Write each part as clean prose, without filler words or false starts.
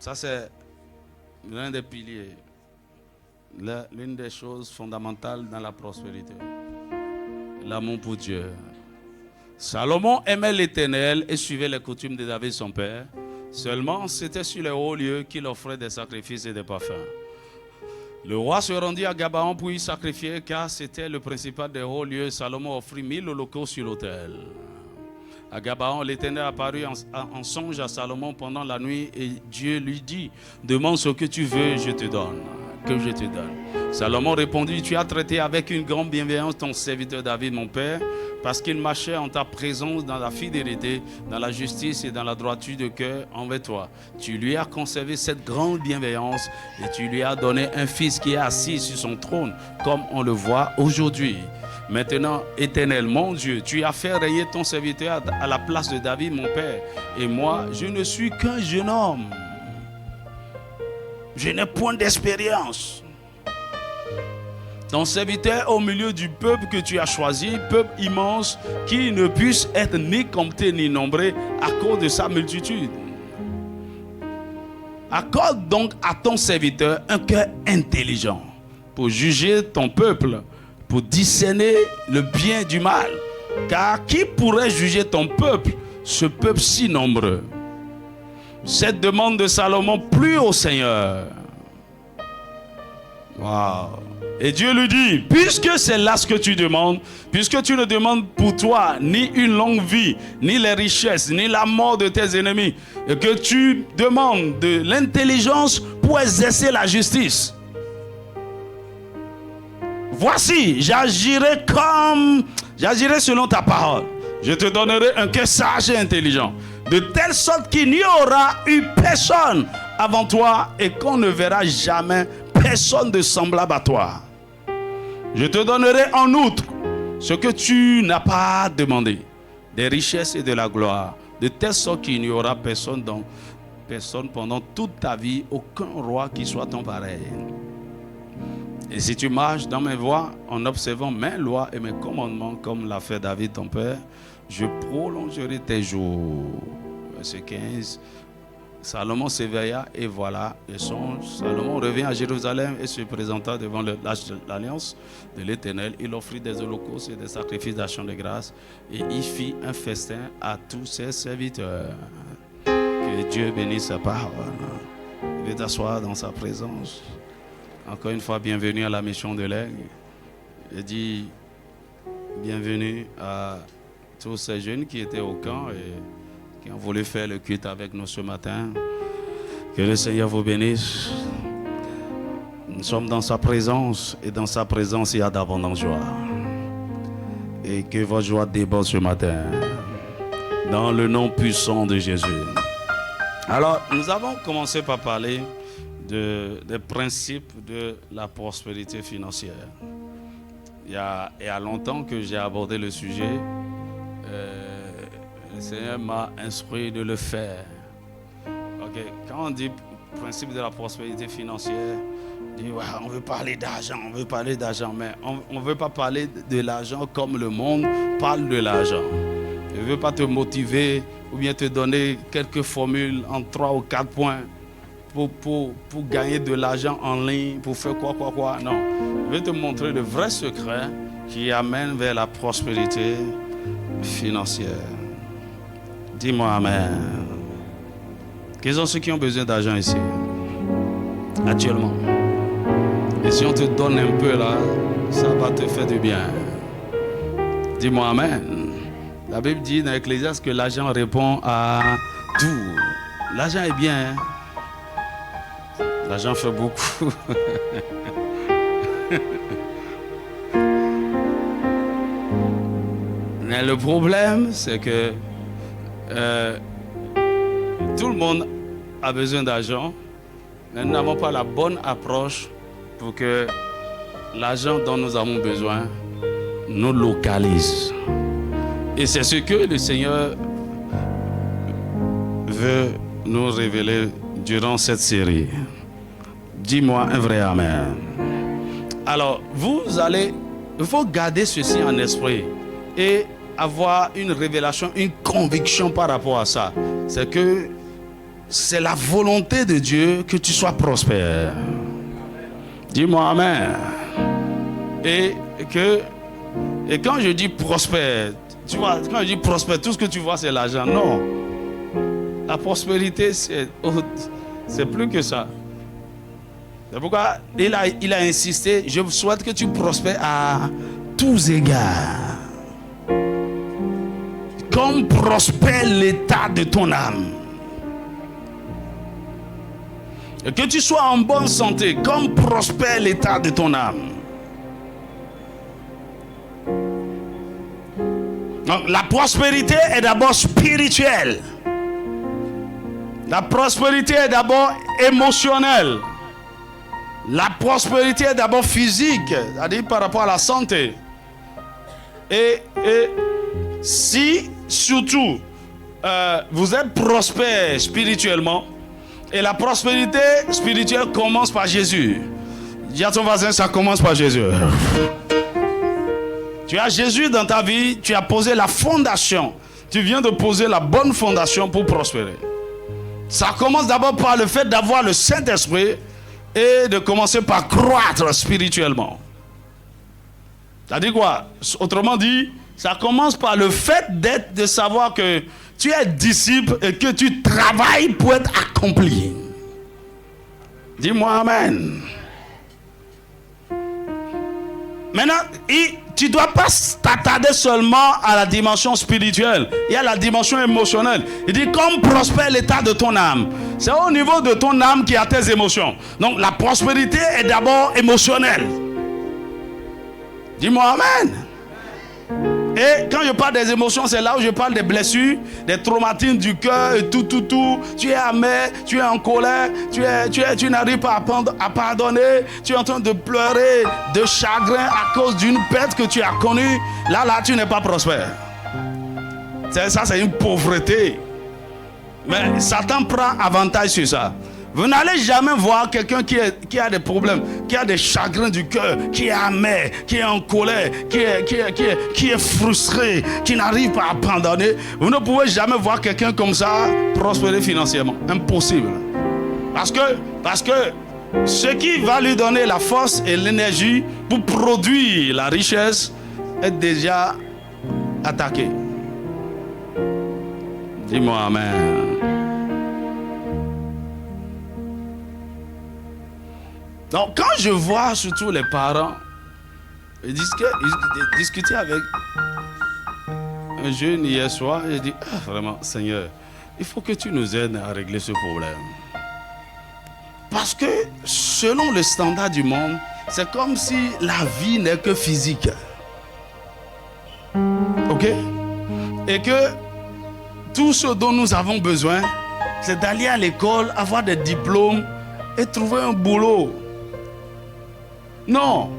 Ça, c'est l'un des piliers, l'une des choses fondamentales dans la prospérité. L'amour pour Dieu. Salomon aimait l'Éternel et suivait les coutumes de David son père. Seulement, c'était sur les hauts lieux qu'il offrait des sacrifices et des parfums. Le roi se rendit à Gabaon pour y sacrifier, car c'était le principal des hauts lieux. Salomon offrit 1000 holocaustes sur l'autel. À Gabaon, l'Éternel apparut en songe à Salomon pendant la nuit et Dieu lui dit: demande ce que tu veux, je te donne. Que je te donne. Salomon répondit: tu as traité avec une grande bienveillance ton serviteur David, mon père, parce qu'il marchait en ta présence dans la fidélité, dans la justice et dans la droiture de cœur envers toi. Tu lui as conservé cette grande bienveillance et tu lui as donné un fils qui est assis sur son trône, comme on le voit aujourd'hui. Maintenant, Éternel, mon Dieu, tu as fait régner ton serviteur à la place de David, mon père. Et moi, je ne suis qu'un jeune homme. Je n'ai point d'expérience. Ton serviteur au milieu du peuple que tu as choisi, peuple immense, qui ne puisse être ni compté ni nombré à cause de sa multitude. Accorde donc à ton serviteur un cœur intelligent pour juger ton peuple, pour discerner le bien du mal. Car qui pourrait juger ton peuple, ce peuple si nombreux? Cette demande de Salomon plut au Seigneur. Wow. Et Dieu lui dit: puisque c'est là ce que tu demandes, puisque tu ne demandes pour toi ni une longue vie, ni les richesses, ni la mort de tes ennemis, et que tu demandes de l'intelligence pour exercer la justice, voici, j'agirai selon ta parole. Je te donnerai un cœur sage et intelligent, de telle sorte qu'il n'y aura eu personne avant toi et qu'on ne verra jamais personne de semblable à toi. Je te donnerai en outre ce que tu n'as pas demandé, des richesses et de la gloire, de telle sorte qu'il n'y aura personne pendant toute ta vie, aucun roi qui soit ton pareil. Et si tu marches dans mes voies en observant mes lois et mes commandements comme l'a fait David ton père, je prolongerai tes jours. Verset 15. Salomon s'éveilla et voilà le songe. Salomon revint à Jérusalem et se présenta devant l'alliance de l'Éternel. Il offrit des holocaustes et des sacrifices d'action de grâce et il fit un festin à tous ses serviteurs. Que Dieu bénisse sa parole. Veuillez t'asseoir dans sa présence. Encore une fois, bienvenue à la mission de l'Aigle. Je dis bienvenue à tous ces jeunes qui étaient au camp et qui ont voulu faire le culte avec nous ce matin. Que le Seigneur vous bénisse. Nous sommes dans sa présence et dans sa présence il y a d'abondante joie. Et que votre joie déborde ce matin. Dans le nom puissant de Jésus. Alors, nous avons commencé par parler des principes de la prospérité financière. Il y a longtemps que j'ai abordé le sujet. Le Seigneur m'a instruit de le faire. Okay. Quand on dit principe de la prospérité financière, on dit ouais, on veut parler d'argent, mais on ne veut pas parler de l'argent comme le monde parle de l'argent. Je ne veux pas te motiver ou bien te donner quelques formules en 3 ou 4 points pour gagner de l'argent en ligne, pour faire quoi. Non. Je vais te montrer le vrai secret qui amène vers la prospérité financière. Dis-moi amen. Quels sont ceux qui ont besoin d'argent ici? Actuellement. Et si on te donne un peu là, ça va te faire du bien. Dis-moi amen. La Bible dit dans Ecclésiaste que l'argent répond à tout. L'argent est bien. Hein? L'argent fait beaucoup. Mais le problème, c'est que tout le monde a besoin d'argent, mais nous n'avons pas la bonne approche pour que l'argent dont nous avons besoin nous localise. Et c'est ce que le Seigneur veut nous révéler durant cette série. Dis-moi un vrai amen. Alors, il faut garder ceci en esprit et avoir une révélation, une conviction par rapport à ça. C'est que c'est la volonté de Dieu que tu sois prospère. Dis-moi amen. Et quand je dis prospère, tu vois, quand je dis prospère, tout ce que tu vois c'est l'argent. Non. La prospérité c'est plus que ça. C'est pourquoi il a insisté, je souhaite que tu prospères à tous égards. Comme prospère l'état de ton âme. Et que tu sois en bonne santé, comme prospère l'état de ton âme. Donc la prospérité est d'abord spirituelle. La prospérité est d'abord émotionnelle. La prospérité est d'abord physique, c'est-à-dire par rapport à la santé. Et si, surtout, vous êtes prospère spirituellement, et la prospérité spirituelle commence par Jésus. Dis à ton voisin, ça commence par Jésus. Tu as Jésus dans ta vie, tu as posé la fondation. Tu viens de poser la bonne fondation pour prospérer. Ça commence d'abord par le fait d'avoir le Saint-Esprit et de commencer par croître spirituellement. C'est-à-dire quoi? Autrement dit, ça commence par le fait de savoir que tu es disciple et que tu travailles pour être accompli. Dis-moi amen. Maintenant, tu ne dois pas t'attarder seulement à la dimension spirituelle. Il y a la dimension émotionnelle. Il dit comme prospère l'état de ton âme. C'est au niveau de ton âme qu'il y a tes émotions. Donc la prospérité est d'abord émotionnelle. Dis-moi amen. Et quand je parle des émotions, c'est là où je parle des blessures, des traumatismes du cœur et tout. Tu es amer, tu es en colère, tu n'arrives pas à pardonner, tu es en train de pleurer de chagrin à cause d'une perte que tu as connue. Là, tu n'es pas prospère. Ça, c'est une pauvreté. Mais Satan prend avantage sur ça. Vous n'allez jamais voir quelqu'un qui a des problèmes, qui a des chagrins du cœur, qui est amer, qui est en colère, qui est frustré, qui n'arrive pas à pardonner. Vous ne pouvez jamais voir quelqu'un comme ça prospérer financièrement. Impossible. Parce que ce qui va lui donner la force et l'énergie pour produire la richesse est déjà attaqué. Dis-moi amen. Donc, quand je vois surtout les parents discuter avec un jeune hier soir, je dis, vraiment, Seigneur, il faut que tu nous aides à régler ce problème. Parce que, selon le standard du monde, c'est comme si la vie n'est que physique. Ok? Et que tout ce dont nous avons besoin, c'est d'aller à l'école, avoir des diplômes et trouver un boulot. Non.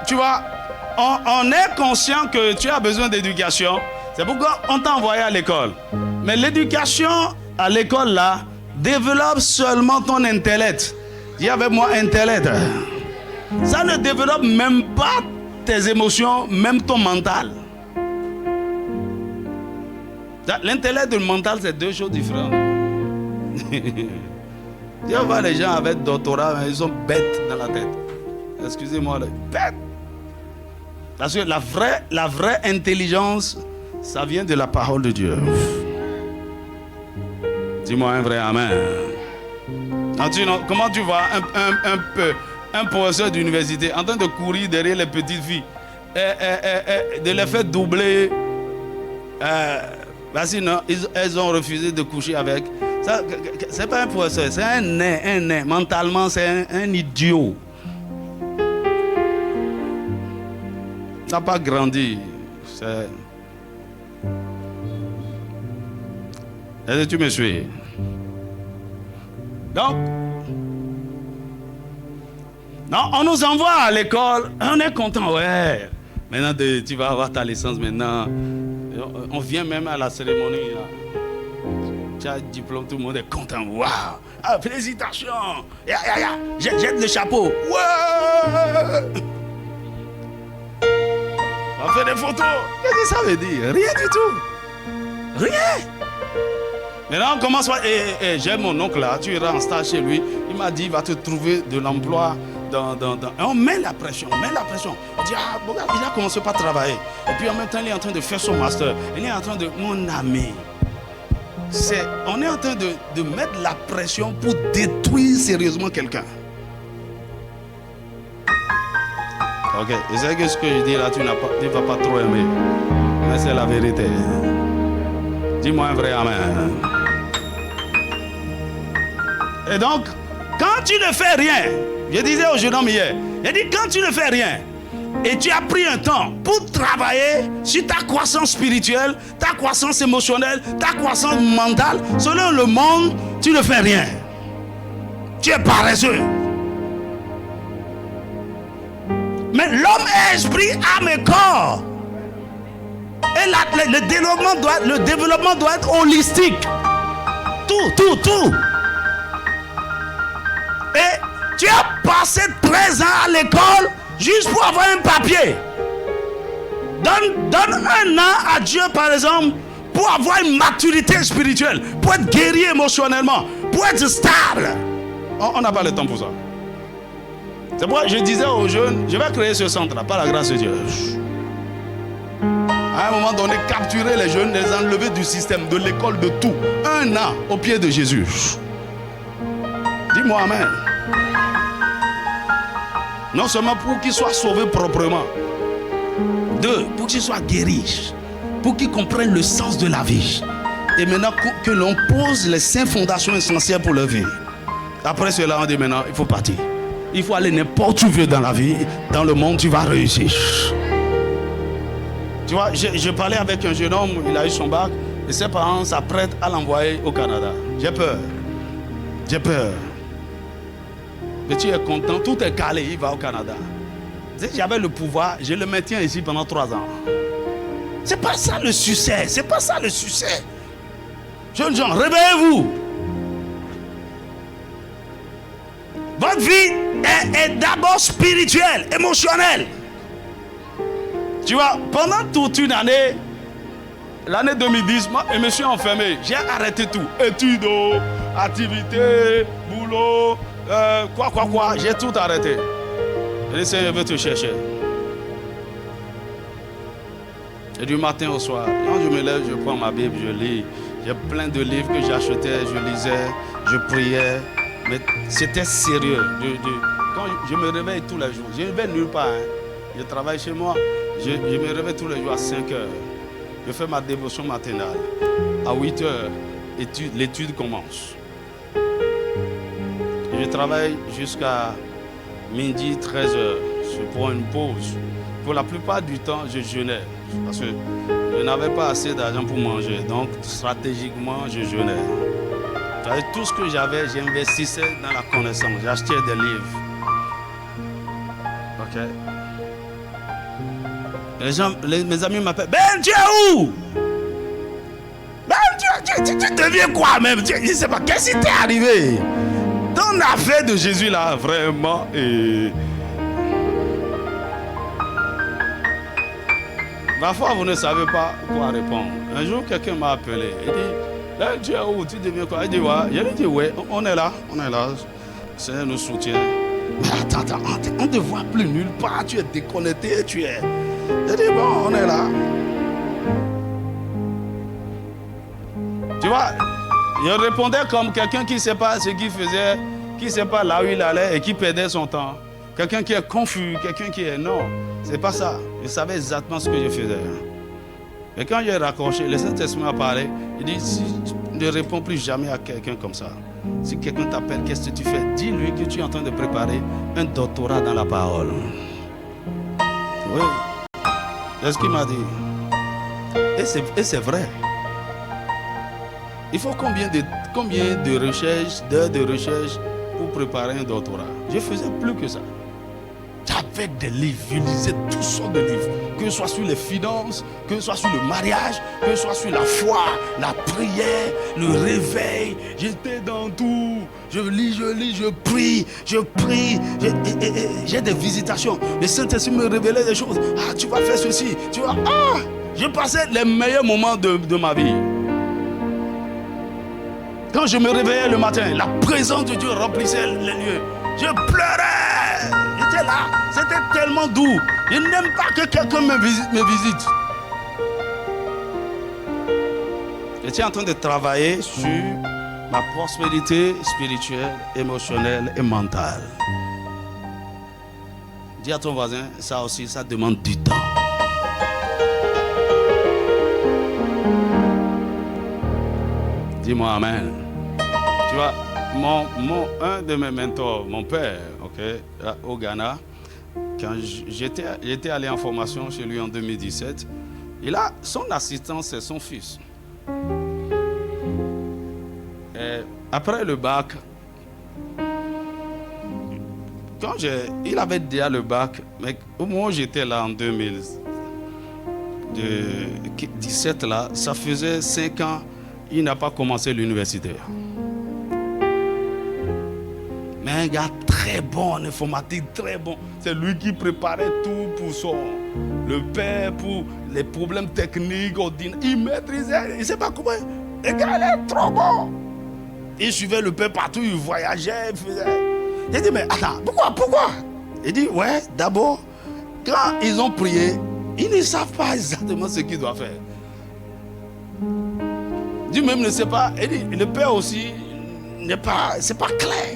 Tu vois, on est conscient que tu as besoin d'éducation. C'est pourquoi on t'a envoyé à l'école. Mais l'éducation à l'école là développe seulement ton intellect. Dis avec moi intellect. Ça ne développe même pas tes émotions, même ton mental. L'intellect et le mental, c'est deux choses différentes. Tu vas voir les gens avec doctorat, ils sont bêtes dans la tête. Excusez-moi, bêtes. Parce que la vraie intelligence, ça vient de la parole de Dieu. Dis-moi un vrai amen. Comment tu vois un professeur d'université en train de courir derrière les petites filles de les faire doubler. Vas-y, non, elles ont refusé de coucher avec. Ça, c'est pas un professeur, c'est un nain. Mentalement, c'est un idiot. Ça n'a pas grandi. Est-ce que tu me suis? Donc, non, on nous envoie à l'école, on est content, ouais. Maintenant, tu vas avoir ta licence maintenant. On vient même à la cérémonie. Là. Tu as un diplôme, tout le monde est content. Waouh! Ah, félicitations! Jette le chapeau. Ouais! On fait des photos. Qu'est-ce que ça veut dire? Rien du tout. Rien. Maintenant, on commence par... j'ai mon oncle là, tu iras en stage chez lui. Il m'a dit, il va te trouver de l'emploi dans... Et on met la pression, On dit, ah, bon, il a commencé par travailler. Et puis en même temps, il est en train de faire son master. Il est en train de... Mon ami, on est en train de mettre la pression pour détruire sérieusement quelqu'un. Ok, et c'est que ce que je dis là, tu ne vas pas trop aimer. Mais c'est la vérité. Dis-moi un vrai amen. Et donc, quand tu ne fais rien, je disais au jeune homme hier, il dit quand tu ne fais rien, et tu as pris un temps pour travailler sur ta croissance spirituelle, ta croissance émotionnelle, ta croissance mentale, selon le monde, tu ne fais rien. Tu es paresseux. Mais l'homme est esprit, âme et corps. Et le développement doit être holistique. Tout. Et tu as passé 13 ans à l'école juste pour avoir un papier. Donne un an à Dieu, par exemple, pour avoir une maturité spirituelle, pour être guéri émotionnellement, pour être stable. On n'a pas le temps pour ça. C'est pourquoi je disais aux jeunes, je vais créer ce centre-là, par la grâce de Dieu. À un moment donné, capturer les jeunes, les enlever du système, de l'école, de tout. Un an au pied de Jésus. Dis-moi amen. Non seulement pour qu'ils soient sauvés proprement. 2, pour qu'ils soient guéris. Pour qu'ils comprennent le sens de la vie. Et maintenant que l'on pose les 5 fondations essentielles pour leur vie. Après cela, on dit maintenant, il faut partir. Il faut aller n'importe où tu veux dans la vie. Dans le monde, tu vas réussir. Tu vois, je parlais avec un jeune homme, il a eu son bac. Et ses parents s'apprêtent à l'envoyer au Canada. J'ai peur. Mais tu es content, tout est calé, il va au Canada. Si j'avais le pouvoir, je le maintiens ici pendant 3 ans. C'est pas ça le succès. Jeunes gens, réveillez-vous. Votre vie est d'abord spirituelle, émotionnelle. Tu vois, pendant toute une année, l'année 2010, moi, je me suis enfermé. J'ai arrêté tout. Études, activités, boulot, quoi. J'ai tout arrêté. Et le Seigneur veut te chercher. Et du matin au soir, quand je me lève, je prends ma Bible, je lis. J'ai plein de livres que j'achetais, je lisais, je priais. Mais c'était sérieux. Quand je me réveille tous les jours, je ne vais nulle part. Je travaille chez moi. Je me réveille tous les jours à 5 heures. Je fais ma dévotion matinale. À 8 heures, l'étude commence. Et je travaille jusqu'à midi, 13 heures. Je prends une pause. Pour la plupart du temps, je jeûnais. Parce que je n'avais pas assez d'argent pour manger. Donc, stratégiquement, je jeûnais. Tout ce que j'avais, j'investissais dans la connaissance. J'achetais des livres. Ok. Mes amis m'appellent. Ben, tu es où? Ben, tu deviens quoi même? Je ne sais pas. Qu'est-ce qui t'est arrivé? Ton affaire de Jésus là, vraiment. Parfois, vous ne savez pas quoi répondre. Un jour, quelqu'un m'a appelé. Il dit, ben, tu es où? Tu deviens quoi? Il dit, ouais. Je lui dis, ouais, on est là. Le Seigneur nous soutient. Mais attends, on ne te voit plus nulle part. Tu es déconnecté, Je dis, bon, on est là. Tu vois, je répondais comme quelqu'un qui ne sait pas ce qu'il faisait, qui ne sait pas là où il allait et qui perdait son temps. Quelqu'un qui est confus, quelqu'un qui est... Non, c'est pas ça. Je savais exactement ce que je faisais. Et quand j'ai raccroché, le Saint-Esprit m'a parlé. Il dit, si tu ne réponds plus jamais à quelqu'un comme ça, si quelqu'un t'appelle, qu'est-ce que tu fais? Dis-lui que tu es en train de préparer un doctorat dans la parole. Oui. C'est ce qu'il m'a dit. Et c'est vrai. Il faut combien de recherches, d'heures de recherche pour préparer un doctorat? Je faisais plus que ça. J'avais des livres, je lisais toutes sortes de livres, que ce soit sur les finances, que ce soit sur le mariage, que ce soit sur la foi, la prière, le réveil. J'étais dans tout. Je lis, je prie. J'ai des visitations. Le Saint-Esprit me révélait des choses. Ah, tu vas faire ceci. Tu vas. Ah, je passais les meilleurs moments de ma vie. Quand je me réveillais le matin, la présence de Dieu remplissait les lieux. Je pleurais. J'étais là. C'était tellement doux. Je n'aime pas que quelqu'un me visite. J'étais en train de travailler sur ma prospérité spirituelle, émotionnelle et mentale. Dis à ton voisin, ça aussi, ça demande du temps. Dis-moi Amen. Tu vois, un de mes mentors, mon père, au Ghana, quand j'étais allé en formation chez lui en 2017, son assistant, c'est son fils. Et après le bac, il avait déjà le bac, mais au moment où j'étais là en 2017, là, ça faisait 5 ans, il n'a pas commencé l'université. Mais un gars très bon en informatique, très bon. C'est lui qui préparait tout pour le père, pour les problèmes techniques, il maîtrisait, il ne sait pas comment. Le gars, il est trop bon. Il suivait le père partout, il voyageait, il faisait. J'ai dit, mais attends, pourquoi? Il dit, ouais, d'abord, quand ils ont prié, ils ne savent pas exactement ce qu'ils doivent faire. Dieu même ne sait pas. Il dit, le père aussi, c'est pas clair.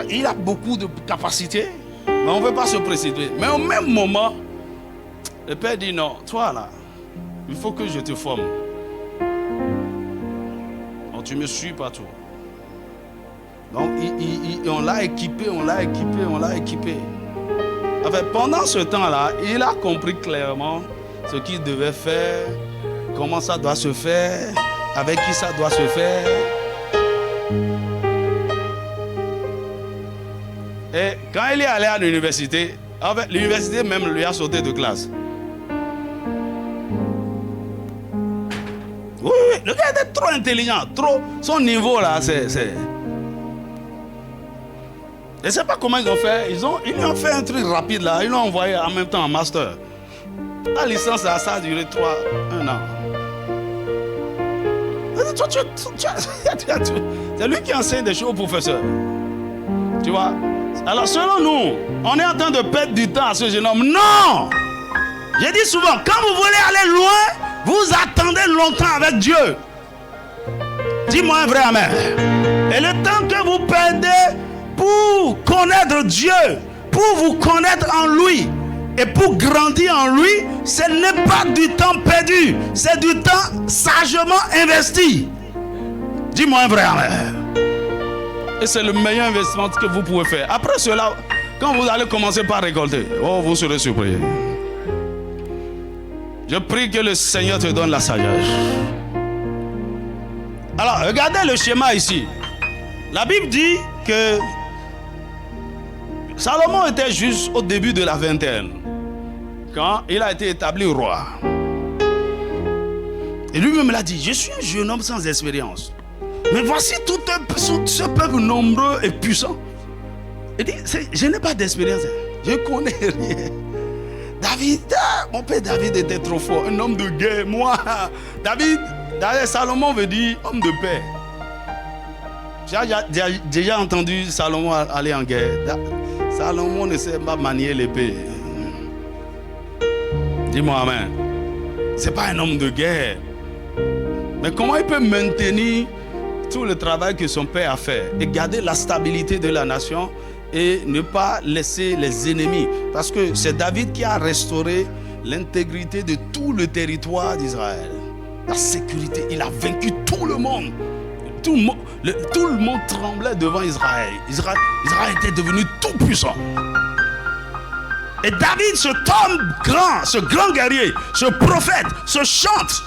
Il a beaucoup de capacités, mais on ne veut pas se précipiter. Mais au même moment, le père dit, non, toi là, il faut que je te forme. Donc tu me suis partout. Donc on l'a équipé. Enfin, pendant ce temps-là, il a compris clairement ce qu'il devait faire, comment ça doit se faire, avec qui ça doit se faire. Et quand il est allé à l'université, l'université même lui a sauté de classe. Oui, le gars était trop intelligent, son niveau là, c'est... Je ne sais pas comment ils ont fait. Ils lui ont fait un truc rapide là. Ils l'ont envoyé en même temps en master. La licence là, ça a duré 1 an. C'est lui qui enseigne des choses aux professeurs. Tu vois? Alors selon nous, on est en train de perdre du temps à ce jeune homme. Non! J'ai dit souvent, quand vous voulez aller loin, vous attendez longtemps avec Dieu. Dis-moi un vrai amen. Et le temps que vous perdez pour connaître Dieu, pour vous connaître en lui et pour grandir en lui, ce n'est pas du temps perdu, c'est du temps sagement investi. Dis-moi un vrai amen. Et c'est le meilleur investissement que vous pouvez faire. Après cela, quand vous allez commencer par récolter, vous serez surpris. Je prie que le Seigneur te donne la sagesse. Alors, regardez le schéma ici. La Bible dit que Salomon était juste au début de la vingtaine, quand il a été établi roi. Et lui-même l'a dit, je suis un jeune homme sans expérience. Mais voici tout ce peuple nombreux et puissant. Il dit, je n'ai pas d'expérience. Je ne connais rien. David, mon père David était trop fort. Un homme de guerre. Moi, David, Salomon veut dire homme de paix. J'ai déjà entendu Salomon aller en guerre. Salomon ne sait pas manier l'épée. Dis-moi amen. Ce n'est pas un homme de guerre. Mais comment il peut maintenir tout le travail que son père a fait et garder la stabilité de la nation et ne pas laisser les ennemis? Parce que c'est David qui a restauré l'intégrité de tout le territoire d'Israël. La sécurité, il a vaincu tout le monde. Tout le monde tremblait devant Israël. Israël était devenu tout puissant. Et David, cet homme grand, ce grand guerrier, ce prophète, ce chante,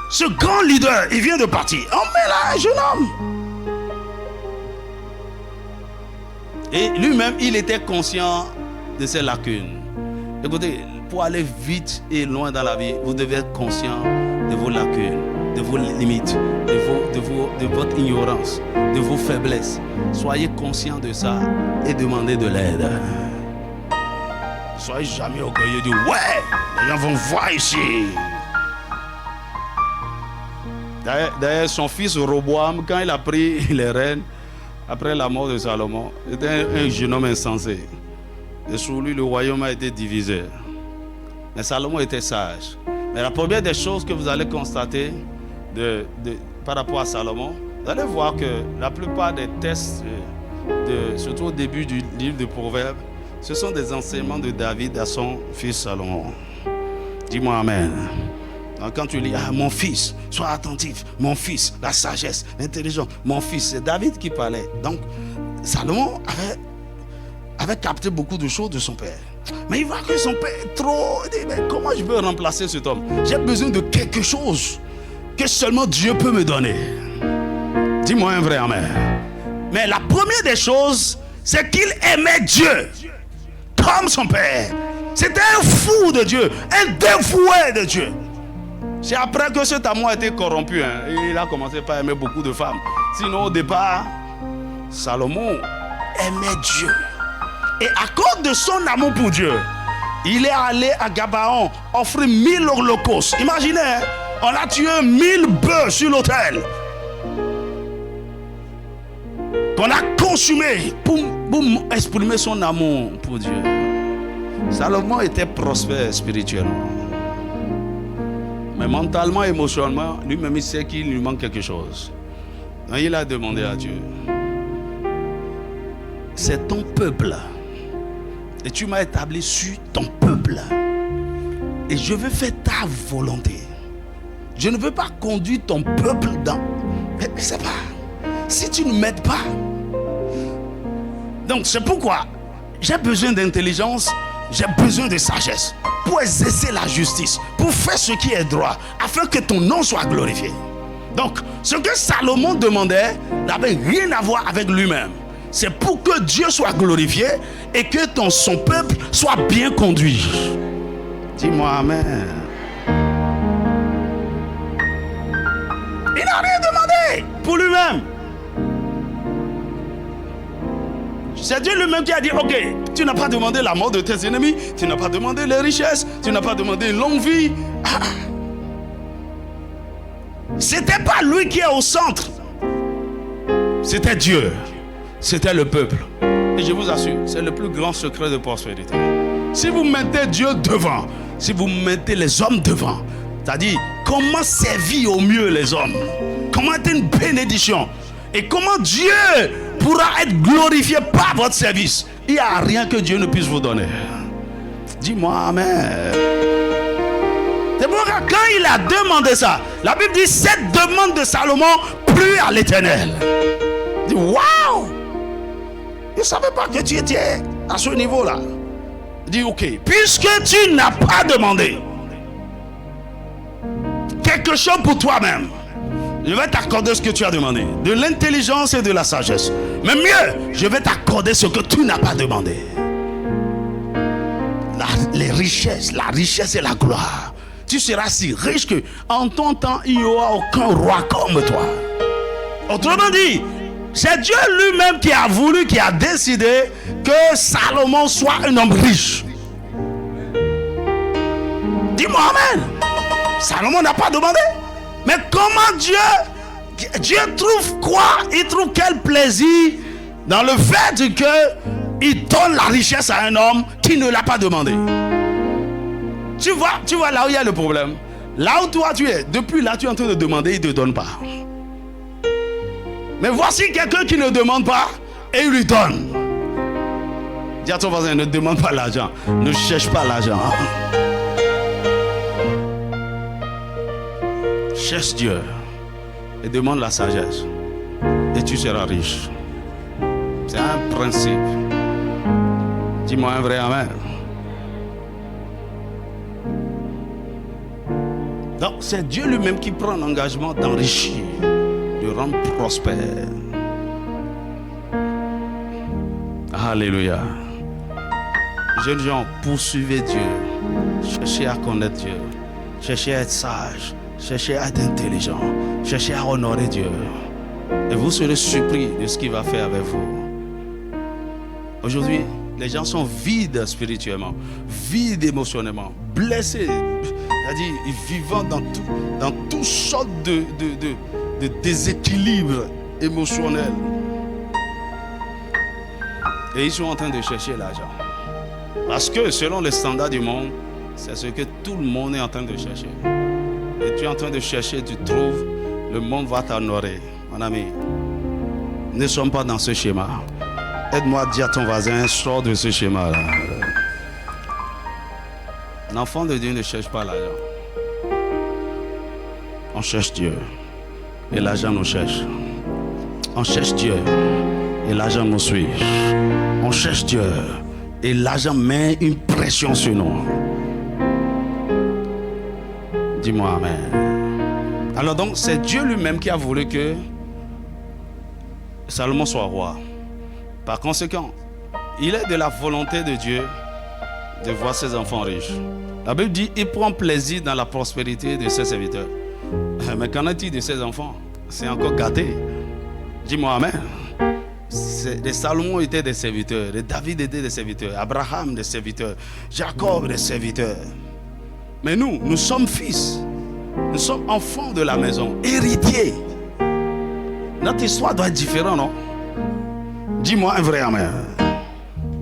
ce grand leader, il vient de partir. On met là un jeune homme. Et lui-même, il était conscient de ses lacunes. Écoutez, pour aller vite et loin dans la vie, vous devez être conscient de vos lacunes, de vos limites, de votre ignorance, de vos faiblesses. Soyez conscient de ça et demandez de l'aide. Soyez jamais orgueilleux de ouais, les gens vont voir ici. D'ailleurs, son fils Roboam, quand il a pris les rênes, après la mort de Salomon, était un jeune homme insensé. Et sous lui, le royaume a été divisé. Mais Salomon était sage. Mais la première des choses que vous allez constater par rapport à Salomon, vous allez voir que la plupart des textes, surtout au début du livre de Proverbes, ce sont des enseignements de David à son fils Salomon. Dis-moi Amen. Donc quand tu lis, mon fils, sois attentif, mon fils, la sagesse, l'intelligence, mon fils, c'est David qui parlait. Donc Salomon avait capté beaucoup de choses de son père. Mais il voit que son père est trop... Il dit, mais comment je peux remplacer cet homme? J'ai besoin de quelque chose que seulement Dieu peut me donner. Dis-moi un vrai amen. Mais la première des choses, c'est qu'il aimait Dieu comme son père. C'était un fou de Dieu, un dévoué de Dieu. C'est après que cet amour a été corrompu. Il a commencé par aimer beaucoup de femmes. Sinon, au départ, Salomon aimait Dieu. Et à cause de son amour pour Dieu, il est allé à Gabaon offrir 1000 holocaustes. Imaginez, on a tué 1000 bœufs sur l'autel. Qu'on a consumé pour exprimer son amour pour Dieu. Salomon était prospère spirituellement. Mais mentalement, émotionnellement, lui-même il sait qu'il lui manque quelque chose. Donc il a demandé à Dieu, c'est ton peuple. Et tu m'as établi sur ton peuple. Et je veux faire ta volonté. Je ne veux pas conduire ton peuple dans... Mais c'est pas... Si tu ne m'aides pas... Donc c'est pourquoi j'ai besoin d'intelligence, j'ai besoin de sagesse pour exercer la justice, pour faire ce qui est droit, afin que ton nom soit glorifié. Donc ce que Salomon demandait n'avait rien à voir avec lui-même. C'est pour que Dieu soit glorifié et que son peuple soit bien conduit. Dis-moi Amen. Il n'a rien demandé pour lui-même. C'est Dieu lui-même qui a dit, ok, tu n'as pas demandé la mort de tes ennemis, tu n'as pas demandé les richesses, tu n'as pas demandé une longue vie. C'était pas lui qui est au centre. C'était Dieu. C'était le peuple. Et je vous assure, c'est le plus grand secret de prospérité. Si vous mettez Dieu devant, si vous mettez les hommes devant, c'est-à-dire comment servir au mieux les hommes, comment être une bénédiction, et comment Dieu pourra être glorifié par votre service. Il n'y a rien que Dieu ne puisse vous donner. Dis-moi Amen. C'est pourquoi quand il a demandé ça, la Bible dit, cette demande de Salomon plut à l'Éternel. Il dit, waouh! Je ne savais pas que tu étais à ce niveau-là. Il dit, ok, puisque tu n'as pas demandé quelque chose pour toi-même, je vais t'accorder ce que tu as demandé, de l'intelligence et de la sagesse. Mais mieux, je vais t'accorder ce que tu n'as pas demandé. Les richesses, la richesse et la gloire. Tu seras si riche que en ton temps, il n'y aura aucun roi comme toi. Autrement dit, c'est Dieu lui-même qui a voulu, qui a décidé que Salomon soit un homme riche. Dis-moi Amen. Salomon n'a pas demandé. Mais comment Dieu trouve quoi? Il trouve quel plaisir dans le fait qu'il donne la richesse à un homme qui ne l'a pas demandé. Tu vois là où il y a le problème. Là où toi tu es, depuis là tu es en train de demander, il ne te donne pas. Mais voici quelqu'un qui ne demande pas et il lui donne. Dis à ton voisin, ne demande pas l'argent, ne cherche pas l'argent. Cherche Dieu et demande la sagesse et tu seras riche. C'est un principe. Dis-moi un vrai amen. Donc c'est Dieu lui-même qui prend l'engagement d'enrichir, de rendre prospère. Alléluia. Jeunes gens, poursuivez Dieu. Cherchez à connaître Dieu. Cherchez à être sage. Cherchez à être intelligent. Cherchez à honorer Dieu. Et vous serez surpris de ce qu'il va faire avec vous. Aujourd'hui, les gens sont vides spirituellement, vides émotionnellement, blessés. c'est-à-dire vivant dans toutes sortes de déséquilibres émotionnels. Et ils sont en train de chercher l'argent. Parce que selon les standards du monde, c'est ce que tout le monde est en train de chercher. Et tu es en train de chercher, tu trouves, le monde va t'honorer. Mon ami, ne sommes pas dans ce schéma. Aide-moi à dire à ton voisin, sors de ce schéma-là. L'enfant de Dieu ne cherche pas l'argent. On cherche Dieu. Et l'argent nous cherche. On cherche Dieu. Et l'argent nous suit. On cherche Dieu. Et l'argent met une pression sur nous. Dis-moi amen. Alors donc, c'est Dieu lui-même qui a voulu que Salomon soit roi. Par conséquent, il est de la volonté de Dieu de voir ses enfants riches. La Bible dit, il prend plaisir dans la prospérité de ses serviteurs. Mais qu'en est-il de ses enfants? C'est encore gâté. Dis-moi amen. Les Salomon étaient des serviteurs, les David étaient des serviteurs, Abraham des serviteurs, Jacob des serviteurs. Mais nous sommes fils, nous sommes enfants de la maison, héritiers. Notre histoire doit être différente, non? Dis-moi un vrai amen.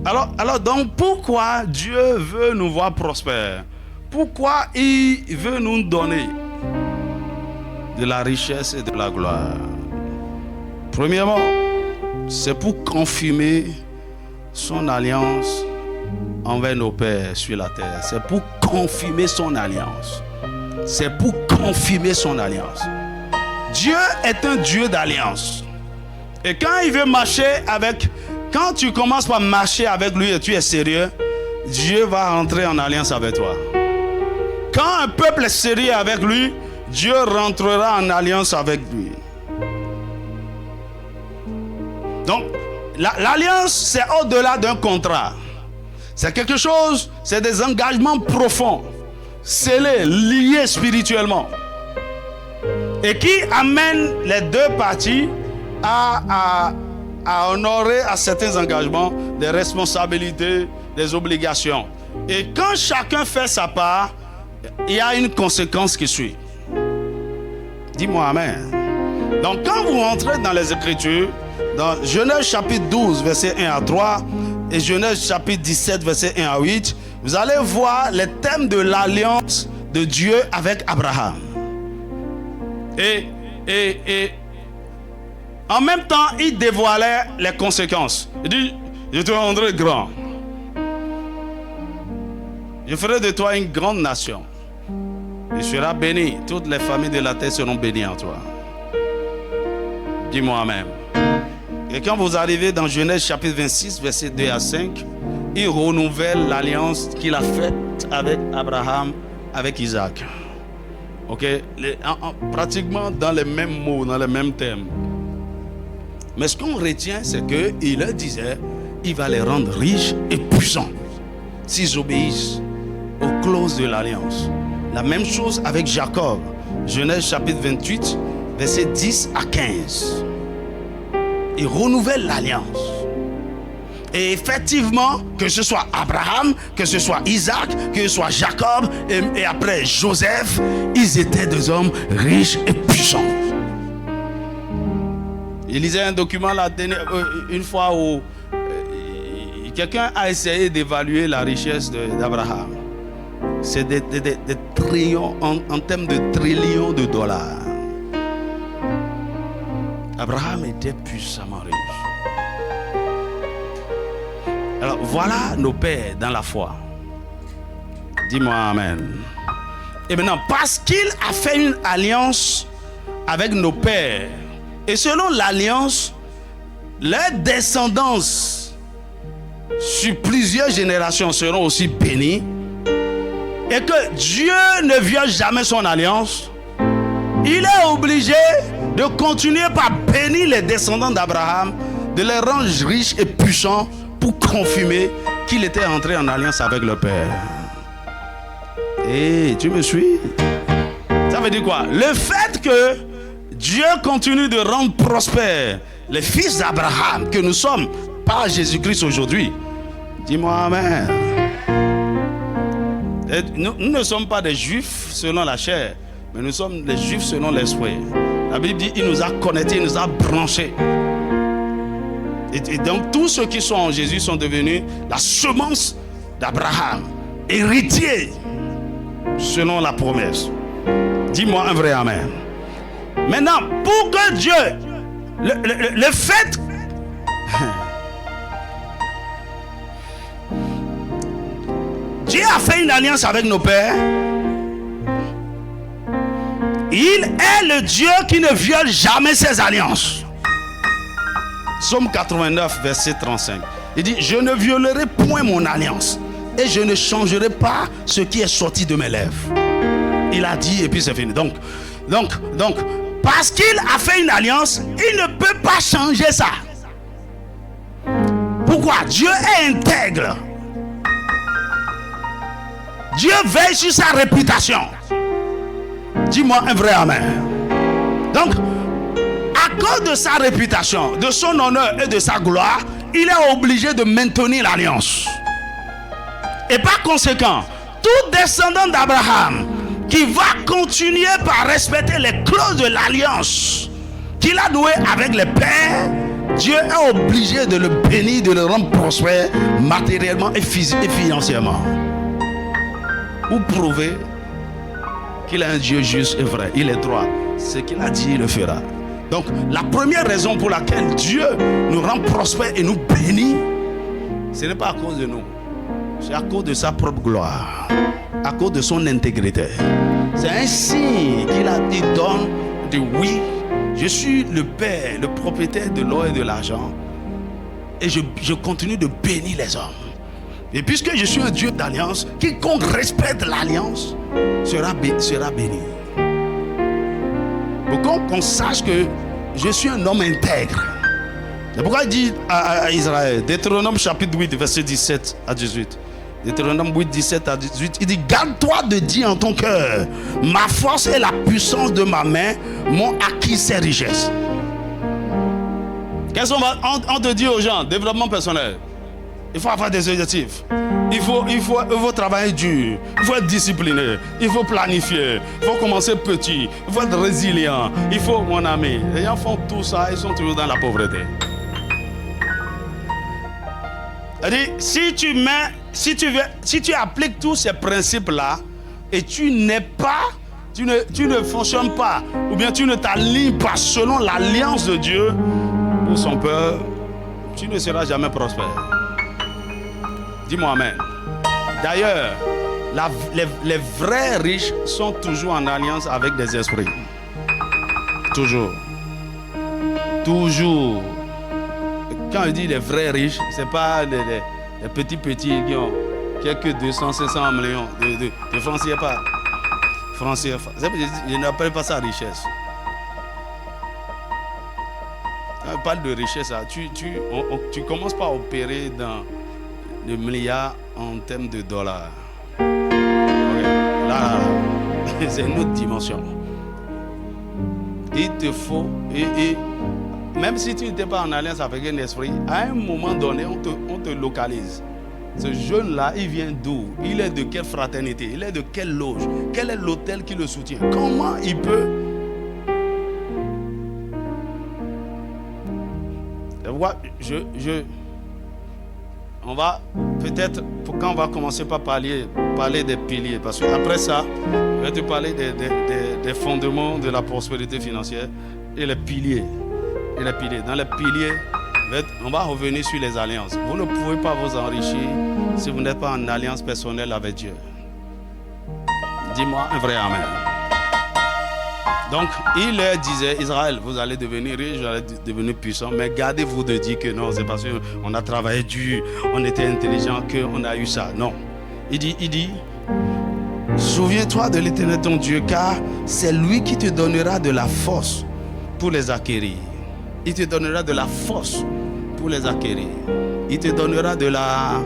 Alors donc, pourquoi Dieu veut nous voir prospères? Pourquoi il veut nous donner de la richesse et de la gloire? Premièrement, c'est pour confirmer son alliance envers nos pères sur la terre. C'est pour confirmer son alliance. C'est pour confirmer son alliance. Dieu est un Dieu d'alliance. Et quand il veut marcher avec... Quand tu commences par marcher avec lui et tu es sérieux, Dieu va rentrer en alliance avec toi. Quand un peuple est sérieux avec lui, Dieu rentrera en alliance avec lui. Donc, l'alliance, c'est au-delà d'un contrat. C'est quelque chose, c'est des engagements profonds, scellés, liés spirituellement. Et qui amènent les deux parties à honorer à certains engagements, des responsabilités, des obligations. Et quand chacun fait sa part, il y a une conséquence qui suit. Dis-moi amen. Donc quand vous rentrez dans les Écritures, dans Genèse chapitre 12, verset 1 à 3, et Genèse chapitre 17, verset 1 à 8, vous allez voir les thèmes de l'alliance de Dieu avec Abraham. Et en même temps, il dévoilait les conséquences. Il dit, je te rendrai grand. Je ferai de toi une grande nation. Tu seras béni. Toutes les familles de la terre seront bénies en toi. Dis-moi amen. Et quand vous arrivez dans Genèse chapitre 26, verset 2 à 5, il renouvelle l'alliance qu'il a faite avec Abraham, avec Isaac. Ok? Pratiquement dans les mêmes mots, dans les mêmes thèmes. Mais ce qu'on retient, c'est qu'il leur disait, il va les rendre riches et puissants s'ils obéissent aux clauses de l'alliance. La même chose avec Jacob. Genèse chapitre 28, versets 10 à 15. Il renouvelle l'alliance. Et effectivement, que ce soit Abraham, que ce soit Isaac, que ce soit Jacob et après Joseph, ils étaient des hommes riches et puissants. Je lisais un document une fois où quelqu'un a essayé d'évaluer la richesse d'Abraham. C'est des trillions, en termes de trillions de dollars. Abraham était puissamment riche. Alors voilà nos pères dans la foi. Dis-moi amen. Et maintenant, parce qu'il a fait une alliance avec nos pères, et selon l'alliance, leurs descendants sur plusieurs générations seront aussi bénis, et que Dieu ne viole jamais son alliance, il est obligé de continuer par bénir les descendants d'Abraham, de les rendre riches et puissants pour confirmer qu'il était entré en alliance avec le Père. Et tu me suis? Ça veut dire quoi? Le fait que Dieu continue de rendre prospères les fils d'Abraham que nous sommes par Jésus-Christ aujourd'hui. Dis-moi amen. Et nous ne sommes pas des juifs selon la chair, mais nous sommes des juifs selon l'esprit. La Bible dit, il nous a connectés, il nous a branchés. Et donc tous ceux qui sont en Jésus sont devenus la semence d'Abraham, héritier selon la promesse. Dis-moi un vrai amen. Maintenant, pour que Dieu, le fait Dieu a fait une alliance avec nos pères. Il est le Dieu qui ne viole jamais ses alliances. Psaume 89, verset 35. Il dit, je ne violerai point mon alliance et je ne changerai pas ce qui est sorti de mes lèvres. Il a dit et puis c'est fini. Donc, parce qu'il a fait une alliance, il ne peut pas changer ça. Pourquoi? Dieu est intègre. Dieu veille sur sa réputation. Dis-moi un vrai amen. Donc, à cause de sa réputation, de son honneur et de sa gloire, il est obligé de maintenir l'alliance. Et par conséquent, tout descendant d'Abraham qui va continuer par respecter les clauses de l'alliance qu'il a nouée avec les pères, Dieu est obligé de le bénir, de le rendre prospère matériellement et financièrement. Pour prouver qu'il est un Dieu juste et vrai, il est droit. Ce qu'il a dit, il le fera. Donc, la première raison pour laquelle Dieu nous rend prospères et nous bénit, ce n'est pas à cause de nous. C'est à cause de sa propre gloire, à cause de son intégrité. C'est un signe qu'il donne de oui, je suis le Père, le propriétaire de l'or et de l'argent, et je continue de bénir les hommes. Et puisque je suis un Dieu d'alliance, quiconque respecte l'alliance sera béni. Pour qu'on sache que je suis un homme intègre. C'est pourquoi il dit à Israël, Deutéronome chapitre 8, verset 17 à 18. Deutéronome 8, 17 à 18, il dit, garde-toi de dire en ton cœur, ma force et la puissance de ma main m'ont acquis ces richesses. Qu'est-ce qu'on te dit aux gens? Développement personnel. Il faut avoir des objectifs. Il faut travailler dur. Il faut être discipliné. Il faut planifier. Il faut commencer petit. Il faut être résilient. Il faut, mon ami. Les gens font tout ça, ils sont toujours dans la pauvreté. C'est-à-dire, si tu appliques tous ces principes-là et tu ne fonctionnes pas, ou bien tu ne t'alignes pas selon l'alliance de Dieu pour son peuple, tu ne seras jamais prospère. Dis-moi amen. D'ailleurs, les vrais riches sont toujours en alliance avec des esprits. Toujours. Toujours. Quand je dis les vrais riches, ce n'est pas les petits qui ont quelques 200, 500 millions de francs CFA. Francs CFA. Je n'appelle pas ça richesse. Quand on parle de richesse, tu ne commences pas à opérer dans le milliard en termes de dollars. Okay. Là, c'est une autre dimension. Il te faut, et même si tu n'étais pas en alliance avec un esprit, à un moment donné, on te localise. Ce jeune-là, il vient d'où? Il est de quelle fraternité? Il est de quelle loge? Quel est l'hôtel qui le soutient? Comment il peut? On va peut-être, quand on va commencer par parler des piliers, parce qu'après ça, je vais te parler des fondements de la prospérité financière et les piliers. Dans les piliers, on va revenir sur les alliances. Vous ne pouvez pas vous enrichir si vous n'êtes pas en alliance personnelle avec Dieu. Dis-moi un vrai amen. Donc, il leur disait, Israël, vous allez devenir riche, vous allez devenir puissant, mais gardez-vous de dire que non, c'est parce qu'on a travaillé dur, on était intelligent qu'on a eu ça. Non. Il dit, souviens-toi de l'Éternel ton Dieu, car c'est lui qui te donnera de la force pour les acquérir. Il te donnera de la force pour les acquérir. Il te donnera de la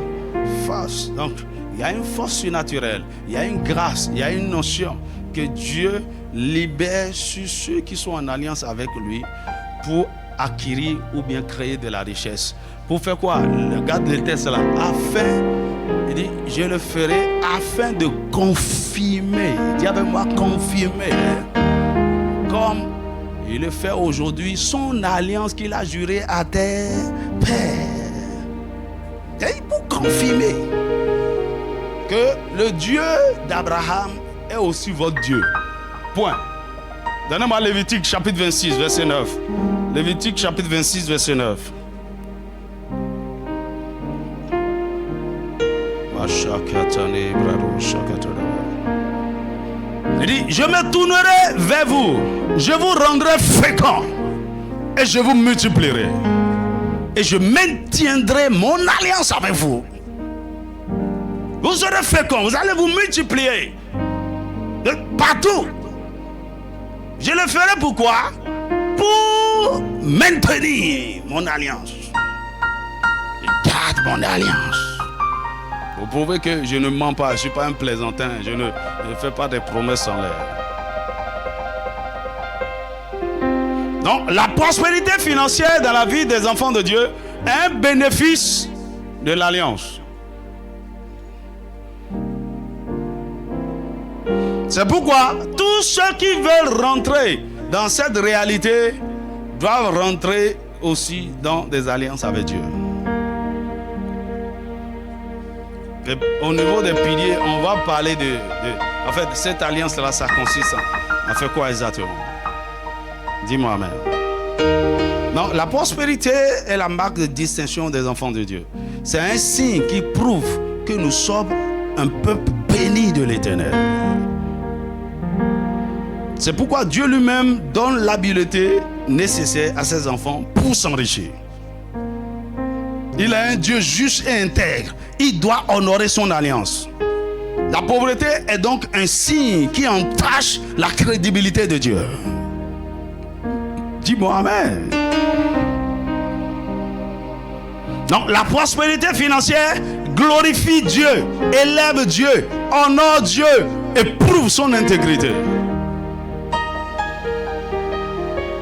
force. Donc, il y a une force surnaturelle, il y a une grâce, il y a une notion que Dieu libère sur ceux qui sont en alliance avec lui pour acquérir ou bien créer de la richesse. Pour faire quoi? Regarde le texte là. Afin, il dit, je le ferai afin de confirmer. Dis avec moi, confirmer. Comme il le fait aujourd'hui, son alliance qu'il a jurée à tes pères. Et pour confirmer que le Dieu d'Abraham est aussi votre Dieu. Point. Donnez-moi Lévitique chapitre 26, verset 9. Lévitique chapitre 26, verset 9. Il dit, je me tournerai vers vous, je vous rendrai fécond et je vous multiplierai. Et je maintiendrai mon alliance avec vous. Vous serez fécond, vous allez vous multiplier de partout. Je le ferai pourquoi? Pour maintenir mon alliance. Je garde mon alliance. Vous prouvez que je ne mens pas, je ne suis pas un plaisantin, je ne fais pas des promesses en l'air. Donc, la prospérité financière dans la vie des enfants de Dieu est un bénéfice de l'alliance. C'est pourquoi tous ceux qui veulent rentrer dans cette réalité doivent rentrer aussi dans des alliances avec Dieu. Et au niveau des piliers, on va parler en fait, cette alliance-là, ça consiste à faire quoi exactement? Dis-moi, Amen. Non, la prospérité est la marque de distinction des enfants de Dieu. C'est un signe qui prouve que nous sommes un peuple béni de l'Éternel. C'est pourquoi Dieu lui-même donne l'habileté nécessaire à ses enfants pour s'enrichir. Il est un Dieu juste et intègre. Il doit honorer son alliance. La pauvreté est donc un signe qui entache la crédibilité de Dieu. Dis-moi Amen. Donc la prospérité financière glorifie Dieu, élève Dieu, honore Dieu et prouve son intégrité.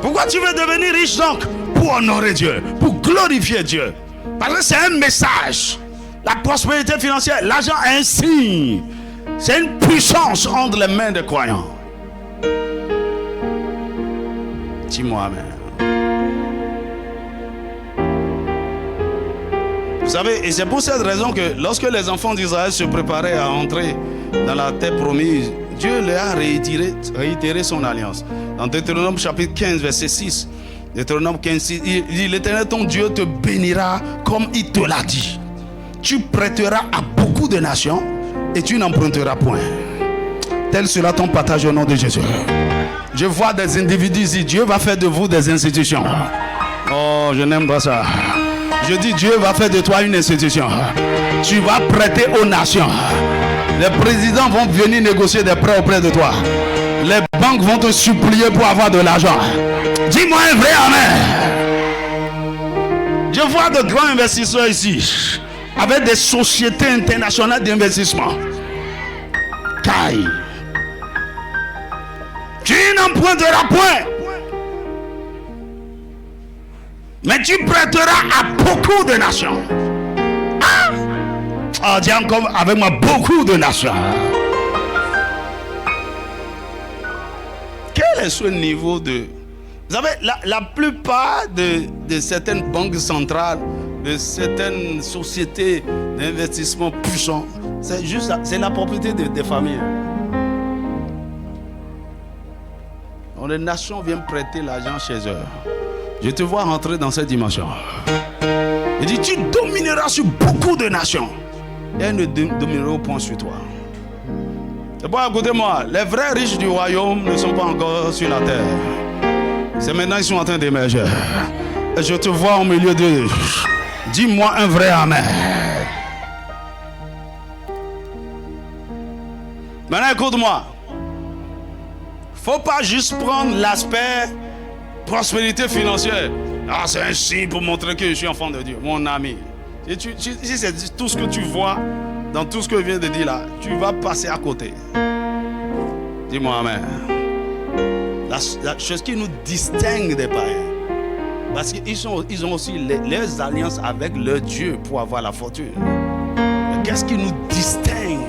Pourquoi tu veux devenir riche donc? Pour honorer Dieu, pour glorifier Dieu. Parce que c'est un message. La prospérité financière, l'argent est un signe. C'est une puissance entre les mains des croyants. Dis-moi Amen. Vous savez, et c'est pour cette raison que lorsque les enfants d'Israël se préparaient à entrer dans la terre promise, Dieu leur a réitéré son alliance. Dans Deutéronome chapitre 15, verset 6, Deutéronome 15, 6, il dit, l'Éternel ton Dieu te bénira comme il te l'a dit. Tu prêteras à beaucoup de nations et tu n'emprunteras point. Tel sera ton partage au nom de Jésus. Je vois des individus ici, Dieu va faire de vous des institutions. Oh, je n'aime pas ça. Je dis, Dieu va faire de toi une institution. Tu vas prêter aux nations. Les présidents vont venir négocier des prêts auprès de toi. Les banques vont te supplier pour avoir de l'argent. Dis-moi un vrai Amen. Je vois de grands investisseurs ici, avec des sociétés internationales d'investissement. Caille. Tu n'emprunteras point, mais tu prêteras à beaucoup de nations. Ah, dis encore avec moi, beaucoup de nations. Quel est ce niveau de... Vous savez, la plupart de certaines banques centrales, de certaines sociétés d'investissement puissants, c'est la propriété des familles. Donc les nations viennent prêter l'argent chez eux. Je te vois rentrer dans cette dimension. Il dit, tu domineras sur beaucoup de nations. Et elles ne domineront point sur toi. C'est bon, écoutez-moi, les vrais riches du royaume ne sont pas encore sur la terre. C'est maintenant qu'ils sont en train d'émerger. Et je te vois au milieu d'eux. Dis-moi un vrai Amen. Maintenant, écoute-moi. Faut pas juste prendre l'aspect prospérité financière. Ah, c'est un signe pour montrer que je suis enfant de Dieu, mon ami. Si c'est tout ce que tu vois dans tout ce que je viens de dire là, tu vas passer à côté. Dis-moi Amen. La chose qui nous distingue des païens, Parce qu'ils ont aussi leurs alliances avec leur Dieu pour avoir la fortune. Mais qu'est-ce qui nous distingue?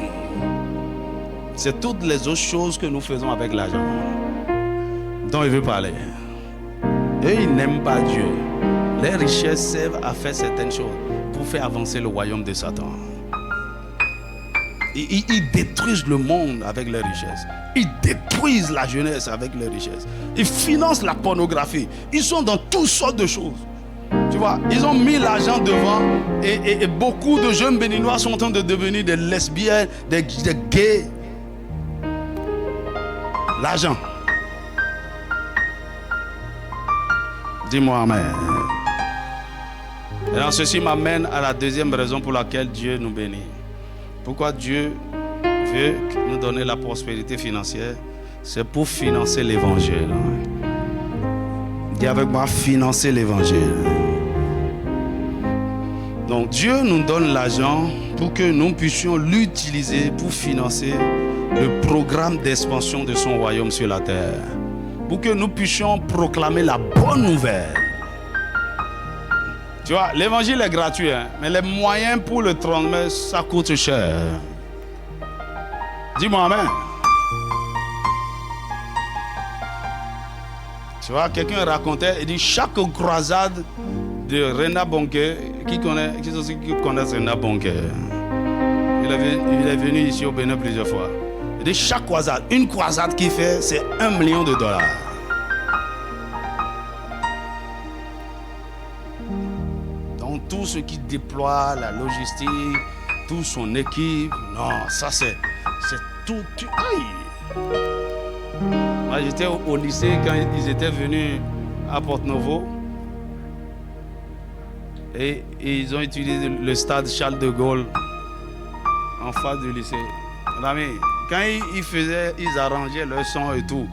C'est toutes les autres choses que nous faisons avec l'argent dont il veut parler. Eux, ils n'aiment pas Dieu. Les richesses servent à faire certaines choses pour faire avancer le royaume de Satan. Ils détruisent le monde avec leurs richesses. Ils détruisent la jeunesse avec leurs richesses. Ils financent la pornographie. Ils sont dans toutes sortes de choses. Tu vois, ils ont mis l'argent devant et beaucoup de jeunes béninois sont en train de devenir des lesbiennes, des gays. L'argent. Dis-moi amen. Et ceci m'amène à la deuxième raison pour laquelle Dieu nous bénit. Pourquoi Dieu veut nous donner la prospérité financière? C'est pour financer l'évangile. Dis avec moi, financer l'évangile. Donc Dieu nous donne l'argent pour que nous puissions l'utiliser pour financer le programme d'expansion de son royaume sur la terre. Pour que nous puissions proclamer la bonne nouvelle. Tu vois, l'évangile est gratuit, hein, mais les moyens pour le transmettre, ça coûte cher. Dis-moi amen. Tu vois, quelqu'un racontait, il dit chaque croisade de Reinhard Bonnke, qui connaît Reinhard Bonnke? Il est venu ici au Bénin plusieurs fois. Il dit chaque croisade, une croisade qu'il fait, c'est $1 million. Tout ce qui déploie la logistique, toute son équipe, non, ça c'est tout. Aïe. Moi j'étais au lycée quand ils étaient venus à Porto-Novo et ils ont utilisé le stade Charles de Gaulle en face du lycée. Quand ils arrangeaient leur son et tout,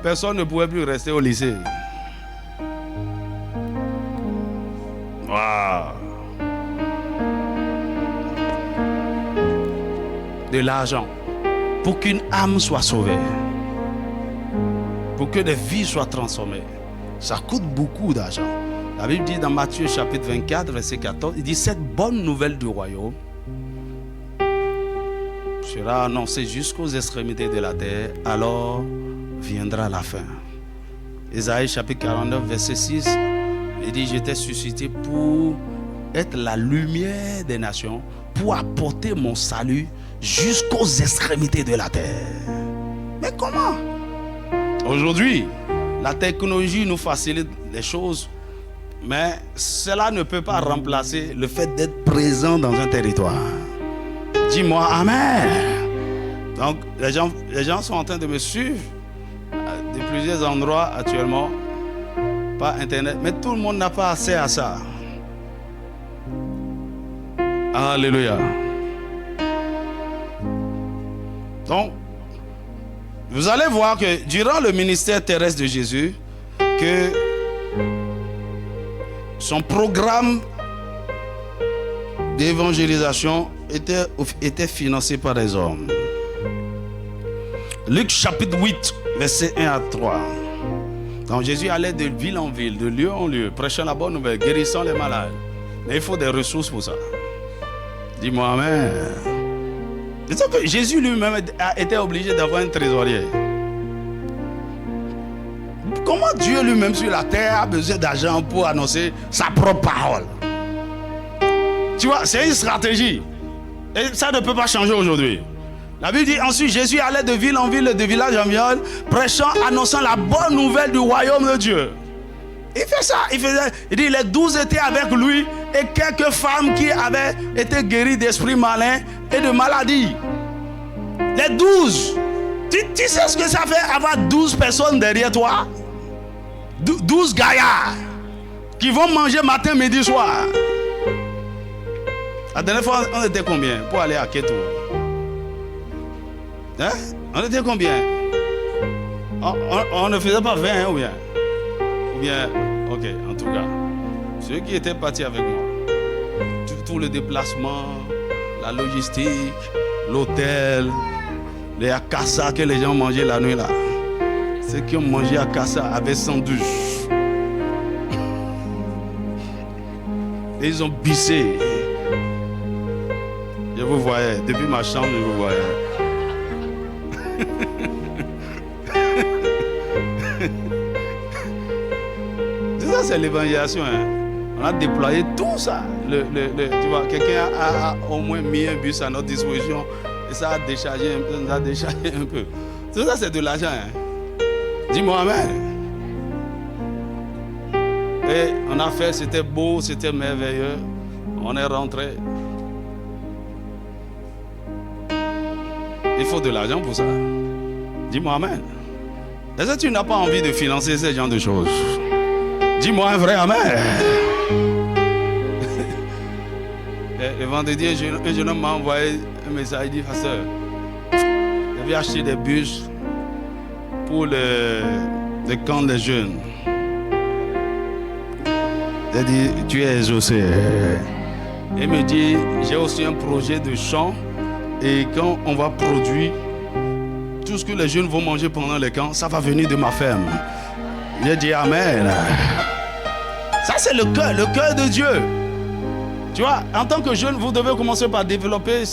personne ne pouvait plus rester au lycée. Wow. De l'argent pour qu'une âme soit sauvée, pour que des vies soient transformées. Ça coûte beaucoup d'argent. La Bible dit dans Matthieu chapitre 24 verset 14, il dit cette bonne nouvelle du royaume sera annoncée jusqu'aux extrémités de la terre, alors viendra la fin. Ésaïe chapitre 49 verset 6, il dit j'étais suscité pour être la lumière des nations, pour apporter mon salut jusqu'aux extrémités de la terre. Mais comment? Aujourd'hui, la technologie nous facilite les choses, mais cela ne peut pas remplacer le fait d'être présent dans un territoire. Dis-moi amen. Donc les gens sont en train de me suivre de plusieurs endroits actuellement par internet, mais tout le monde n'a pas accès à ça. Alléluia. Donc, vous allez voir que durant le ministère terrestre de Jésus, que son programme d'évangélisation était financé par les hommes. Luc chapitre 8, verset 1 à 3. Donc Jésus allait de ville en ville, de lieu en lieu, prêchant la bonne nouvelle, guérissant les malades. Mais il faut des ressources pour ça. Dis-moi amen. C'est ça que Jésus lui-même a été obligé d'avoir un trésorier. Comment Dieu lui-même sur la terre a besoin d'argent pour annoncer sa propre parole? Tu vois, c'est une stratégie. Et ça ne peut pas changer aujourd'hui. La Bible dit ensuite Jésus allait de ville en ville, de village en village, prêchant, annonçant la bonne nouvelle du royaume de Dieu. Il fait ça. Il dit les 12 étaient avec lui et quelques femmes qui avaient été guéries d'esprits malins et de maladies. Les 12. Tu sais ce que ça fait avoir 12 personnes derrière toi? 12 gaillards qui vont manger matin, midi, soir. La dernière fois, on était combien pour aller à Keto? Hein? On était combien? On ne faisait pas 20 hein, ou bien? Ou bien, ok, en tout cas, ceux qui étaient partis avec moi, tout le déplacement, la logistique, l'hôtel, les akassa que les gens mangeaient la nuit là. Ceux qui ont mangé akassa avaient 112. Et ils ont bissé. Je vous voyais. Depuis ma chambre, je vous voyais. Ça, c'est l'évangélisation. Hein. On a déployé tout ça. Tu vois, quelqu'un a au moins mis un bus à notre disposition. Et ça a déchargé un peu. Tout ça, c'est de l'argent. Hein. Dis-moi amen. Et on a fait, c'était beau, c'était merveilleux. On est rentré. Il faut de l'argent pour ça. Dis-moi amen. Est-ce que tu n'as pas envie de financer ce genre de choses? Dis-moi un vrai amen. Le vendredi, un jeune homme m'a envoyé un message. Il dit, pasteur, j'avais acheté des bus pour le camp des jeunes. J'ai dit, tu es exaucé. Il me dit, j'ai aussi un projet de champ. Et quand on va produire tout ce que les jeunes vont manger pendant les camps, ça va venir de ma ferme. J'ai dit amen. Ça, c'est le cœur de Dieu. Tu vois, en tant que jeune, vous devez commencer par développer.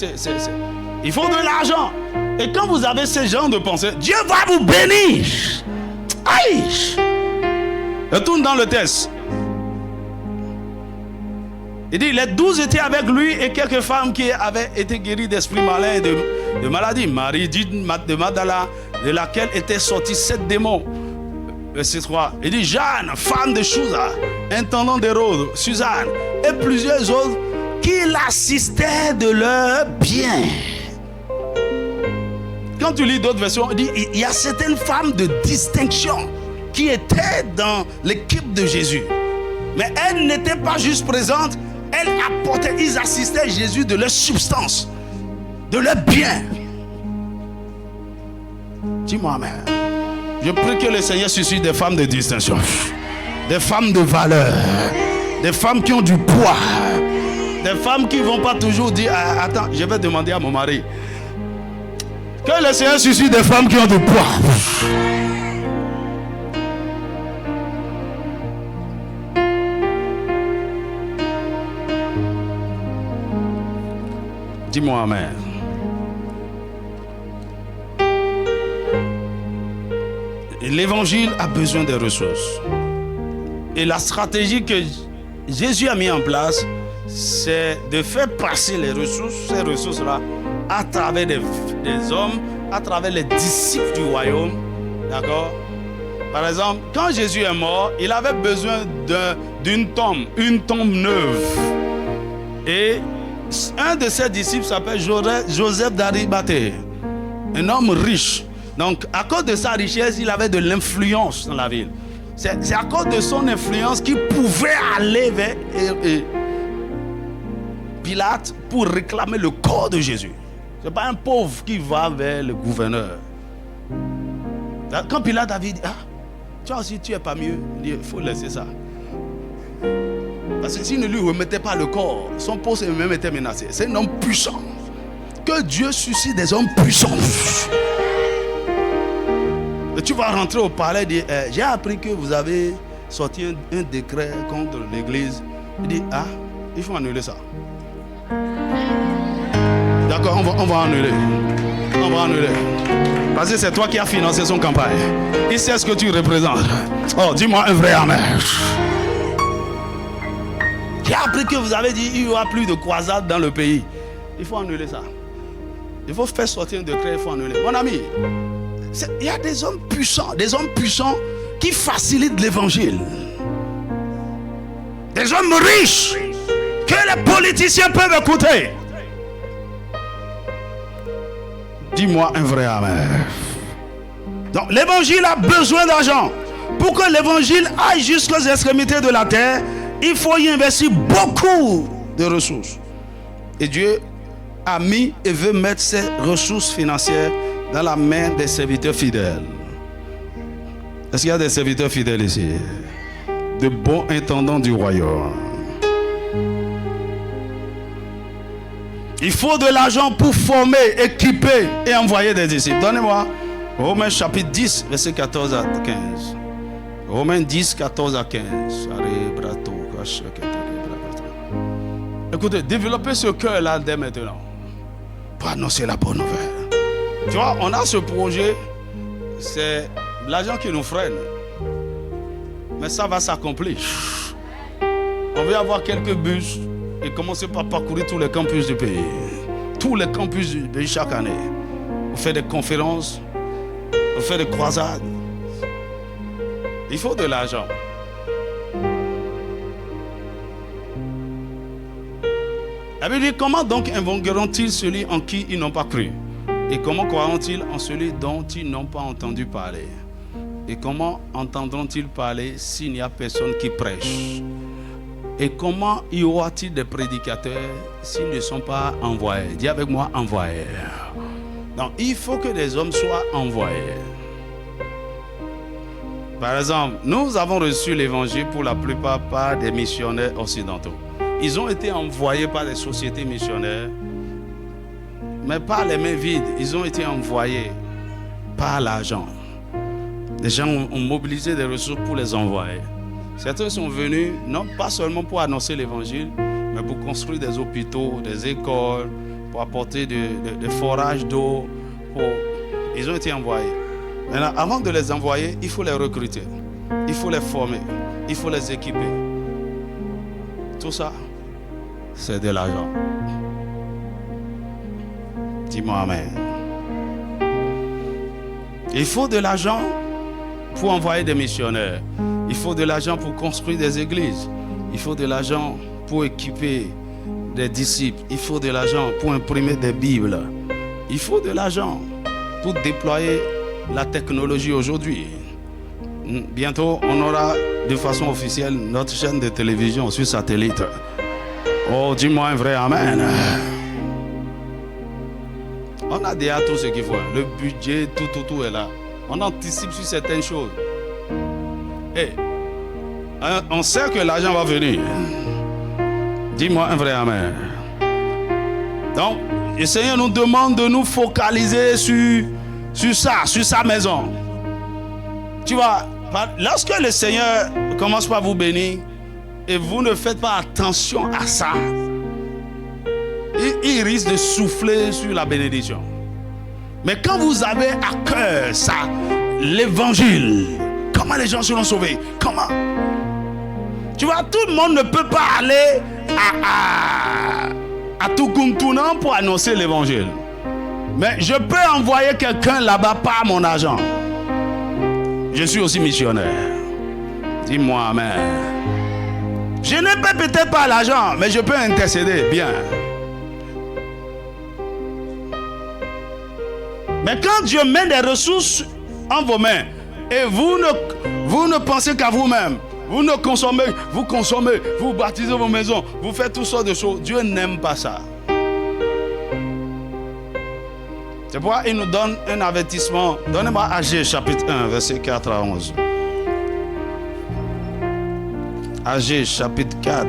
Il faut de l'argent. Et quand vous avez ce genre de pensée, Dieu va vous bénir. Aïe! Retourne dans le texte. Il dit, les 12 étaient avec lui et quelques femmes qui avaient été guéries d'esprits malins et de maladies. Marie dit de Magdala, de laquelle étaient sortis 7 démons. Verset 3. Il dit, Jeanne, femme de Chouza, intendant d'Hérode, Suzanne et plusieurs autres qui l'assistaient de leurs biens. Quand tu lis d'autres versions, il dit, il y a certaines femmes de distinction qui étaient dans l'équipe de Jésus. Mais elles n'étaient pas juste présentes. Elles apportaient, ils assistaient Jésus de leur substance, de leur bien. Dis-moi amen. Je prie que le Seigneur suscite des femmes de distinction, des femmes de valeur, des femmes qui ont du poids, des femmes qui ne vont pas toujours dire attends, je vais demander à mon mari. Que le Seigneur suscite des femmes qui ont du poids. Dis-moi amen. L'évangile a besoin de ressources. Et la stratégie que Jésus a mis en place, c'est de faire passer les ressources, ces ressources-là, à travers des hommes, à travers les disciples du royaume. D'accord? Par exemple, quand Jésus est mort, il avait besoin d'une tombe, une tombe neuve. Et un de ses disciples s'appelle Joseph d'Arimathée, un homme riche. Donc, à cause de sa richesse, il avait de l'influence dans la ville. C'est à cause de son influence qu'il pouvait aller vers Pilate pour réclamer le corps de Jésus. Ce n'est pas un pauvre qui va vers le gouverneur. Quand Pilate avait dit, toi aussi tu es pas mieux, il dit, il faut laisser ça. Parce que s'il ne lui remettait pas le corps, son poste même était menacé. C'est un homme puissant. Que Dieu suscite des hommes puissants. Et tu vas rentrer au palais et dire, j'ai appris que vous avez sorti un décret contre l'église. Il dit, il faut annuler ça. D'accord, on va annuler. On va annuler. Parce que c'est toi qui as financé son campagne. Il sait ce que tu représentes. Oh, dis-moi un vrai amen. J'ai appris que vous avez dit qu'il n'y aura plus de croisade dans le pays. Il faut annuler ça. Il faut faire sortir un décret, il faut annuler. Mon ami, il y a des hommes puissants qui facilitent l'évangile. Des hommes riches que les politiciens peuvent écouter. Dis-moi un vrai amen. Donc l'évangile a besoin d'argent. Pour que l'évangile aille jusqu'aux extrémités de la terre, il faut y investir beaucoup de ressources. Et Dieu a mis et veut mettre ces ressources financières dans la main des serviteurs fidèles. Est-ce qu'il y a des serviteurs fidèles ici? De bons intendants du royaume. Il faut de l'argent pour former, équiper et envoyer des disciples. Donnez-moi Romains chapitre 10, verset 14 à 15. Romains 10, 14 à 15. Écoutez, développez ce cœur-là dès maintenant pour annoncer la bonne nouvelle. Tu vois, on a ce projet, c'est l'argent qui nous freine. Mais ça va s'accomplir. On veut avoir quelques bus et commencer par parcourir tous les campus du pays. Tous les campus du pays chaque année. On fait des conférences, on fait des croisades. Il faut de l'argent. La Bible dit, comment donc invoqueront-ils celui en qui ils n'ont pas cru? Et comment croiront-ils en celui dont ils n'ont pas entendu parler? Et comment entendront-ils parler s'il n'y a personne qui prêche? Et comment y aura-t-il des prédicateurs s'ils ne sont pas envoyés? Dis avec moi, envoyés. Donc, il faut que des hommes soient envoyés. Par exemple, nous avons reçu l'évangile pour la plupart par des missionnaires occidentaux. Ils ont été envoyés par des sociétés missionnaires, mais pas les mains vides. Ils ont été envoyés par l'argent. Les gens ont mobilisé des ressources pour les envoyer. Certains sont venus, non pas seulement pour annoncer l'évangile, mais pour construire des hôpitaux, des écoles, pour apporter des forages d'eau. Ils ont été envoyés. Maintenant, avant de les envoyer, il faut les recruter. Il faut les former. Il faut les équiper. Tout ça, c'est de l'argent. Dis-moi amen. Il faut de l'argent pour envoyer des missionnaires. Il faut de l'argent pour construire des églises. Il faut de l'argent pour équiper des disciples. Il faut de l'argent pour imprimer des Bibles. Il faut de l'argent pour déployer la technologie aujourd'hui. Bientôt, on aura de façon officielle notre chaîne de télévision sur satellite. Oh, dis-moi un vrai amen. On a déjà tout ce qu'il faut. Le budget, tout est là. On anticipe sur certaines choses. Et on sait que l'argent va venir. Dis-moi un vrai amen. Donc, le Seigneur nous demande de nous focaliser sur ça, sur sa maison. Tu vois, lorsque le Seigneur commence par vous bénir et vous ne faites pas attention à ça, il risque de souffler sur la bénédiction. Mais quand vous avez à cœur ça, l'évangile, comment les gens seront sauvés? Comment? Tu vois, tout le monde ne peut pas aller à Tukuntunan pour annoncer l'évangile. Mais je peux envoyer quelqu'un là-bas par mon argent. Je suis aussi missionnaire. Dis-moi amen. Je n'ai pas peut-être pas l'argent, mais je peux intercéder. Bien. Mais quand Dieu met des ressources en vos mains et vous ne pensez qu'à vous-même, vous consommez, vous baptisez vos maisons, vous faites toutes sortes de choses. Dieu n'aime pas ça. C'est pourquoi il nous donne un avertissement. Donnez-moi Agé chapitre 1, verset 4 à 11. Agé chapitre 1,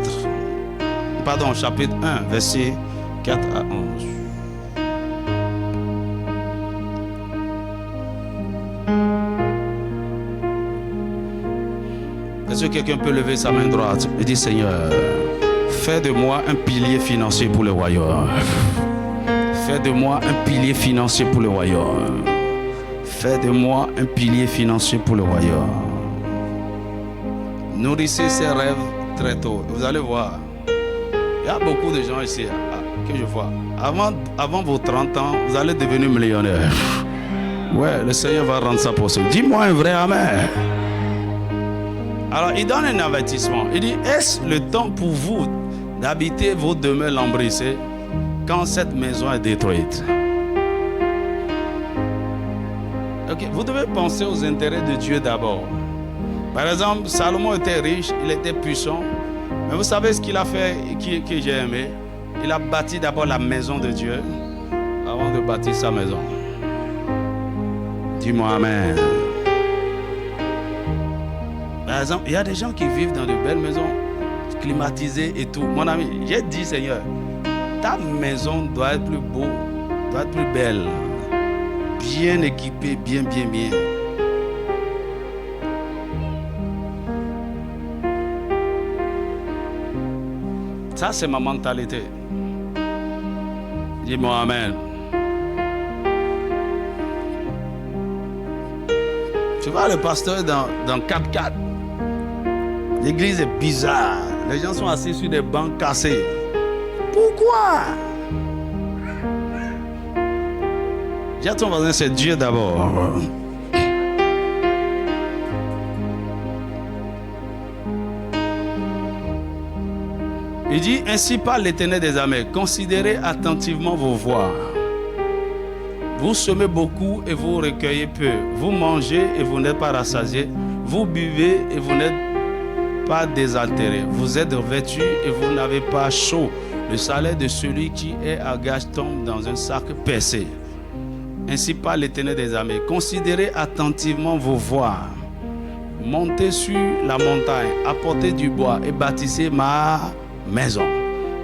verset 4 à 11. Est-ce que quelqu'un peut lever sa main droite et dire, Seigneur, fais de moi un pilier financier pour le royaume. Fais de moi un pilier financier pour le royaume. Fais de moi un pilier financier pour le royaume. Nourrissez ces rêves très tôt. Vous allez voir, il y a beaucoup de gens ici que je vois. Avant vos 30 ans, vous allez devenir millionnaire. Ouais, le Seigneur va rendre ça possible. Dis-moi un vrai amen. Alors, il donne un avertissement. Il dit, est-ce le temps pour vous d'habiter vos demeures lambrissées quand cette maison est détruite? Okay, vous devez penser aux intérêts de Dieu d'abord. Par exemple, Salomon était riche, il était puissant. Mais vous savez ce qu'il a fait que j'ai aimé? Il a bâti d'abord la maison de Dieu avant de bâtir sa maison. Dis-moi amen. Par exemple, il y a des gens qui vivent dans de belles maisons, climatisées et tout. Mon ami, j'ai dit, Seigneur, ta maison doit être plus beau, doit être plus belle, bien équipée, bien. Ça, c'est ma mentalité. Dis-moi Amen. Tu vois le pasteur dans 4x4. L'église est bizarre. Les gens sont assis sur des bancs cassés. Pourquoi? Dis à ton voisin, c'est Dieu d'abord. Il dit, ainsi parle l'Éternel des armées, considérez attentivement vos voies. Vous semez beaucoup et vous recueillez peu. Vous mangez et vous n'êtes pas rassasiés. Vous buvez et vous n'êtes pas désaltérés. Vous êtes vêtus et vous n'avez pas chaud. Le salaire de celui qui est à gage tombe dans un sac percé. Ainsi parle l'Éternel des armées. Considérez attentivement vos voies. Montez sur la montagne, apportez du bois et bâtissez ma maison.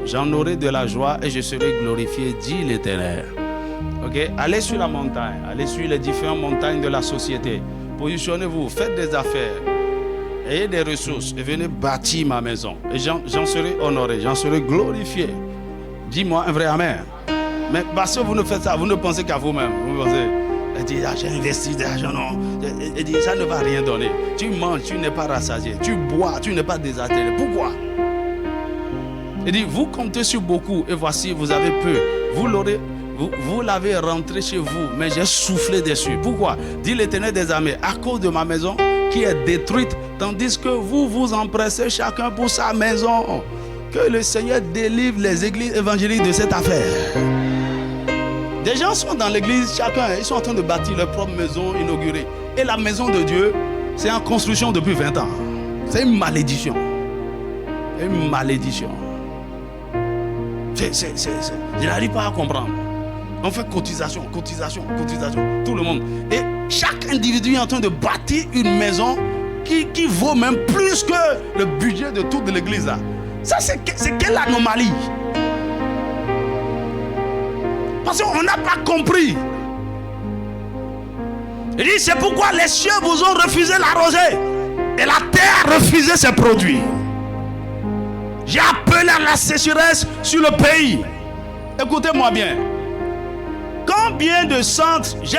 J'en aurai de la joie et je serai glorifié, dit l'Éternel. Ok, allez sur la montagne, allez sur les différentes montagnes de la société. Positionnez-vous, faites des affaires, ayez des ressources et venez bâtir ma maison. Et j'en serai honoré, j'en serai glorifié. Dis-moi un vrai amen. Mais parce que vous ne faites ça, vous ne pensez qu'à vous-même. Vous pensez, elle dit, ah, j'ai investi de l'argent, non. Elle dit, ça ne va rien donner. Tu manges, tu n'es pas rassasié. Tu bois, tu n'es pas désaltéré. Pourquoi? Elle dit, vous comptez sur beaucoup et voici, vous avez peu. Vous l'avez rentré chez vous, mais j'ai soufflé dessus. Pourquoi? Dit l'Éternel des armées, à cause de ma maison qui est détruite, tandis que vous vous empressez chacun pour sa maison. Que le Seigneur délivre les églises évangéliques de cette affaire. Des gens sont dans l'église, chacun, ils sont en train de bâtir leur propre maison inaugurée. Et la maison de Dieu, c'est en construction depuis 20 ans. C'est une malédiction. Une malédiction. Je n'arrive pas à comprendre. On fait cotisation, tout le monde. Et chaque individu est en train de bâtir une maison qui vaut même plus que le budget de toute l'église là. Ça, c'est quelle anomalie? Parce qu'on n'a pas compris. Il dit, c'est pourquoi les cieux vous ont refusé la rosée et la terre a refusé ses produits. J'ai appelé à la sécheresse sur le pays. Écoutez-moi bien. Combien de centres, j'ai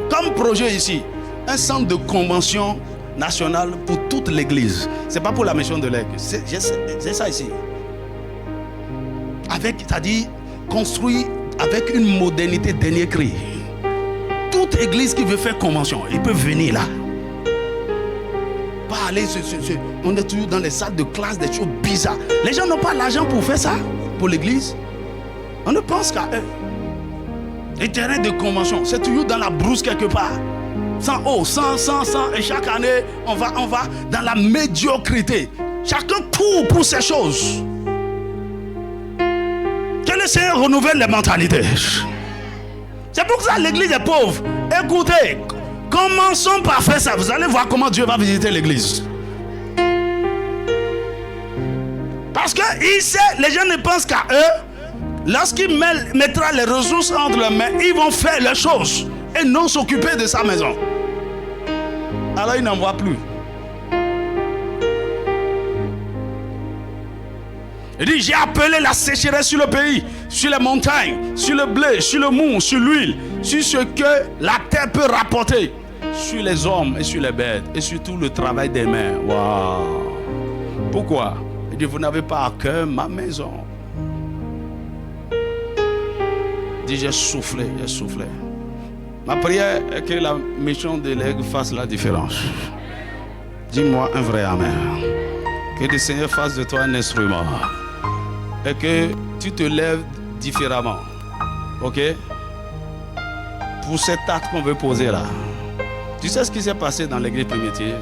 comme projet ici, un centre de convention nationale pour toute l'église. Ce n'est pas pour la mission de l'église. J'ai ça ici. C'est-à-dire construit avec une modernité dernier cri. Toute église qui veut faire convention, il peut venir là. Pas aller, on est toujours dans les salles de classe, des choses bizarres. Les gens n'ont pas l'argent pour faire ça, pour l'église. On ne pense qu'à eux. Les terrains de convention, c'est toujours dans la brousse quelque part. Sans eau, sans. Et chaque année, on va dans la médiocrité. Chacun court pour ces choses. Que le Seigneur renouvelle les mentalités. C'est pour ça que l'église est pauvre. Écoutez, commençons par faire ça. Vous allez voir comment Dieu va visiter l'église. Parce que il sait, les gens ne pensent qu'à eux. Lorsqu'il mettra les ressources entre leurs mains, ils vont faire les choses et non s'occuper de sa maison. Alors il n'en voit plus. Il dit, j'ai appelé la sécheresse sur le pays, sur les montagnes, sur le blé, sur le mou, sur l'huile, sur ce que la terre peut rapporter, sur les hommes et sur les bêtes, et sur tout le travail des mains. Waouh! Pourquoi? Il dit, vous n'avez pas à cœur ma maison. Il dit, j'ai soufflé. Ma prière est que la mission de l'aigle fasse la différence. Dis-moi un vrai amen. Que le Seigneur fasse de toi un instrument. Et que tu te lèves différemment. Ok? Pour cet acte qu'on veut poser là. Tu sais ce qui s'est passé dans l'église primitive?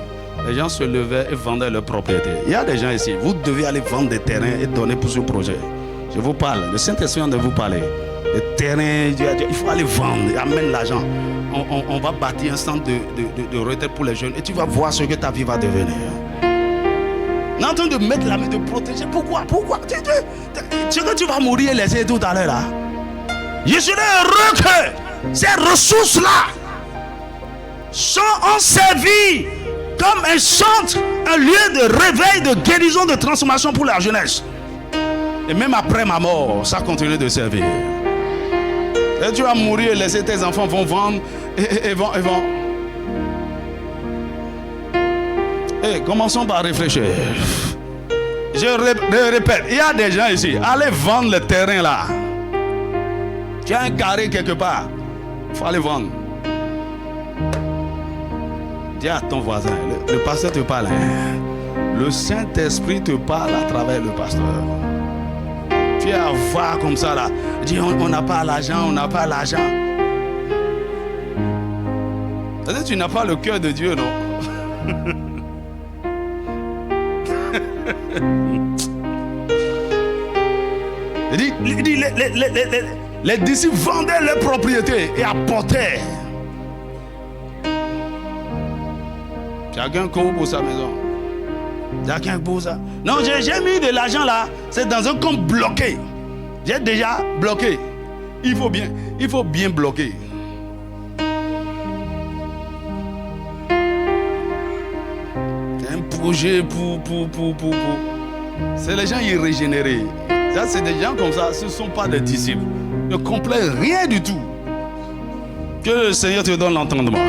Les gens se levaient et vendaient leur propriété. Il y a des gens ici, vous devez aller vendre des terrains et donner pour ce projet. Je vous parle, le Saint-Esprit de vous parler. Les terrains, il faut aller vendre, amène l'argent. On va bâtir un centre de retraite pour les jeunes et tu vas voir ce que ta vie va devenir. On est en train de mettre la main, de protéger. Pourquoi? Ce que tu vas mourir et laisser tout à l'heure là. Je serais heureux que ces ressources-là ont servi comme un centre, un lieu de réveil, de guérison, de transformation pour la jeunesse. Et même après ma mort, ça continue de servir. Et tu vas mourir et laisser tes enfants vont vendre et vont. Et commençons par réfléchir. Je répète, il y a des gens ici, allez vendre le terrain là. Tu as un carré quelque part, il faut aller vendre. Dis à ton voisin, le pasteur te parle. Le Saint-Esprit te parle à travers le pasteur. Tu es à voir comme ça là. Dis on n'a pas l'argent, on n'a pas l'argent. C'est-à-dire tu n'as pas le cœur de Dieu, non? Il dit les disciples vendaient leurs propriétés et apportaient. Chacun court pour sa maison. Chacun pour ça. Non, j'ai mis de l'argent là. C'est dans un compte bloqué. J'ai déjà bloqué. Il faut bien bloquer. C'est un projet pour. C'est les gens irrégénérés. Ça, c'est des gens comme ça. Ce ne sont pas des disciples. Ne comprennent rien du tout. Que le Seigneur te donne l'entendement.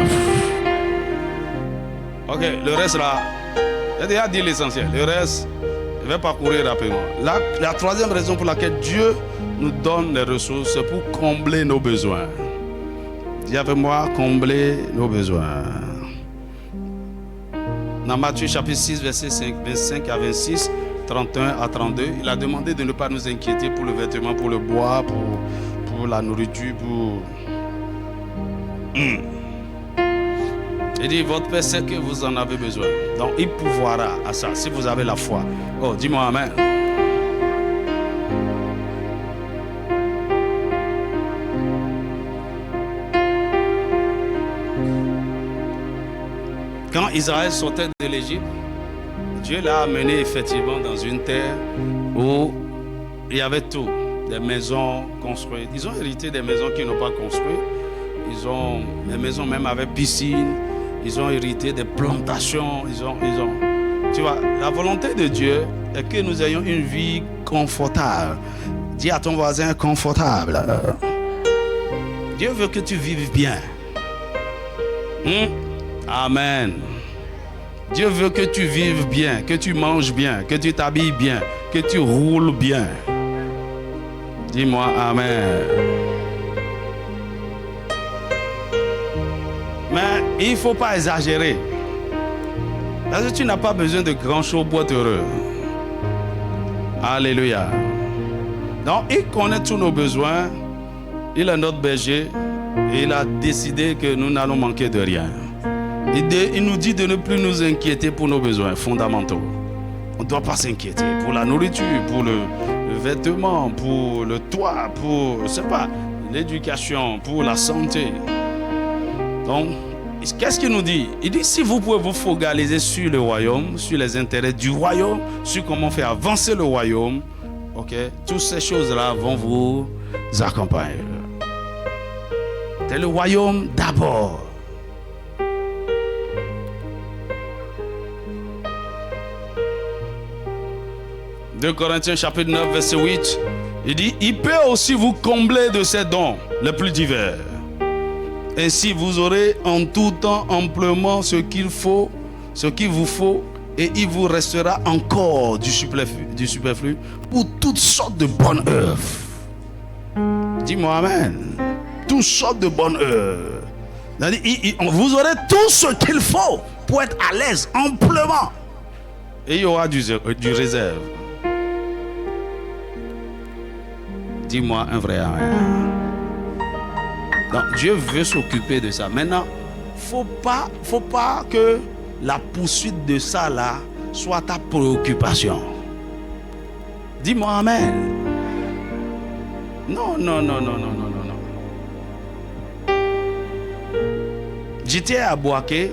Ok, le reste là, j'ai déjà dit l'essentiel. Le reste, je vais parcourir rapidement. La troisième raison pour laquelle Dieu nous donne les ressources, c'est pour combler nos besoins. Dis avec moi, combler nos besoins. Dans Matthieu chapitre 6, versets 25 à 26, 31 à 32, il a demandé de ne pas nous inquiéter pour le vêtement, pour le bois, pour la nourriture, pour... Il dit, votre Père sait que vous en avez besoin. Donc, il pourvoira à ça, si vous avez la foi. Oh, dis-moi Amen. Quand Israël sortait de l'Égypte, Dieu l'a amené effectivement dans une terre où il y avait tout. Des maisons construites. Ils ont hérité des maisons qu'ils n'ont pas construites. Ils ont des maisons même avec piscine. Ils ont hérité des plantations. Ils ont. Tu vois, la volonté de Dieu est que nous ayons une vie confortable. Dis à ton voisin confortable. Dieu veut que tu vives bien. Amen. Dieu veut que tu vives bien, que tu manges bien, que tu t'habilles bien, que tu roules bien. Dis-moi Amen. Mais il ne faut pas exagérer. Parce que tu n'as pas besoin de grands choses pour être heureux. Alléluia. Donc il connaît tous nos besoins. Il est notre berger. Et il a décidé que nous n'allons manquer de rien. Il nous dit de ne plus nous inquiéter pour nos besoins fondamentaux. On ne doit pas s'inquiéter pour la nourriture, pour le vêtement, pour le toit, pour, je sais pas, l'éducation, pour la santé. Donc, qu'est-ce qu'il nous dit? Il dit, si vous pouvez vous focaliser sur le royaume, sur les intérêts du royaume, sur comment faire avancer le royaume, ok, toutes ces choses-là vont vous accompagner. C'est le royaume d'abord. 2 Corinthiens chapitre 9 verset 8, il dit, il peut aussi vous combler de ses dons les plus divers. Ainsi vous aurez en tout temps amplement ce qu'il vous faut, et il vous restera encore du superflu pour toutes sortes de bonnes œuvres. Dis-moi Amen. Toutes sortes de bonnes œuvres. Vous aurez tout ce qu'il faut pour être à l'aise amplement. Et il y aura du réserve. Dis-moi un vrai Amen. Donc Dieu veut s'occuper de ça. Maintenant, faut pas que la poursuite de ça là soit ta préoccupation. Dis-moi Amen. Non. J'étais à Boaké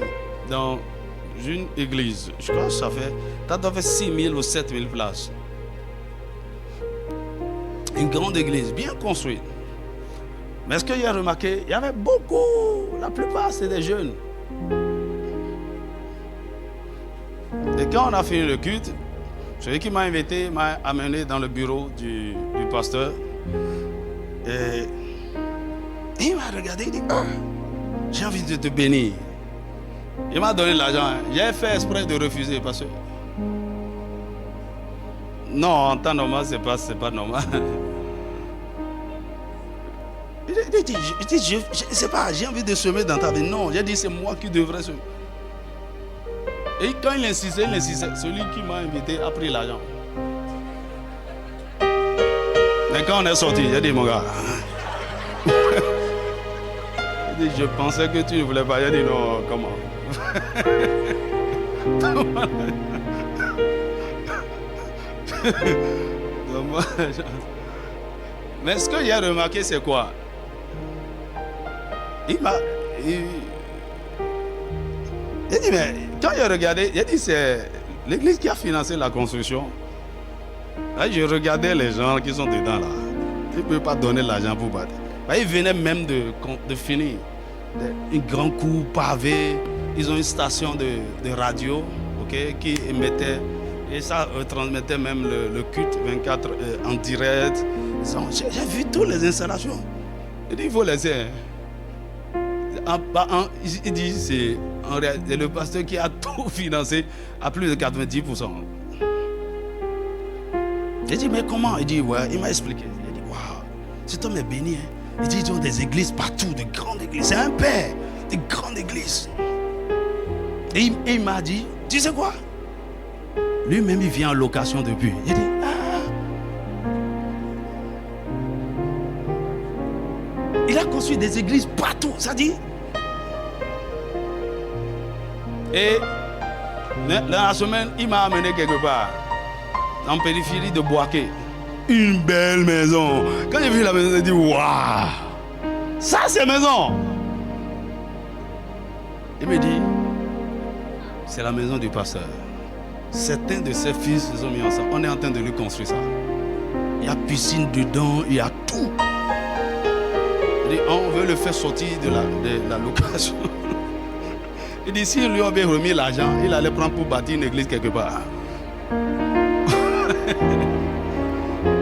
dans une église. Je crois que ça fait 6 000 ou 7 000 places. Une grande église, bien construite. Mais ce que j'ai remarqué, il y avait beaucoup, la plupart c'est des jeunes. Et quand on a fini le culte, Celui qui m'a invité m'a amené dans le bureau du pasteur. Et il m'a regardé, il dit, oh, j'ai envie de te bénir. Il m'a donné l'argent. J'ai fait exprès de refuser parce que non, en temps normal, c'est pas normal. Il dit, je sais pas, j'ai envie de semer dans ta vie. Non, j'ai dit, c'est moi qui devrais semer. Et quand il insistait, celui qui m'a invité a pris l'argent. Mais quand on est sorti, j'ai dit, mon gars, il dit, je pensais que tu ne voulais pas. J'ai dit, non, comment? Mais ce que j'ai remarqué, c'est quoi? Il dit, mais quand j'ai regardé, il a dit, c'est l'église qui a financé la construction. Là, je regardais les gens qui sont dedans là. Ils ne peuvent pas donner l'argent pour battre. Là, ils venaient même de finir. Un grand coup pavé. Ils ont une station de radio, okay, qui émettait. Et ça transmettait même le culte 24 en direct. J'ai vu toutes les installations. Il dit, il faut laisser. Il dit, c'est le pasteur qui a tout financé à plus de 90%. J'ai dit, mais comment? Il dit, ouais, il m'a expliqué. Il dit, waouh, cet homme est béni. Hein? Il dit, ils ont des églises partout, de grandes églises. C'est un père, de grandes églises. Et il m'a dit, tu sais quoi? Lui-même, il vient en location depuis. Il dit, il a construit des églises partout, ça dit. Et dans la semaine, il m'a amené quelque part, en périphérie de Boaké. Une belle maison. Quand j'ai vu la maison, j'ai dit, waouh, ça c'est maison. Il me dit, c'est la maison du pasteur. Certains de ses fils se sont mis ensemble. On est en train de lui construire ça. Il y a piscine dedans, il y a tout. Il dit, on veut le faire sortir de la location. Il dit, si lui avait remis l'argent, il allait prendre pour bâtir une église quelque part.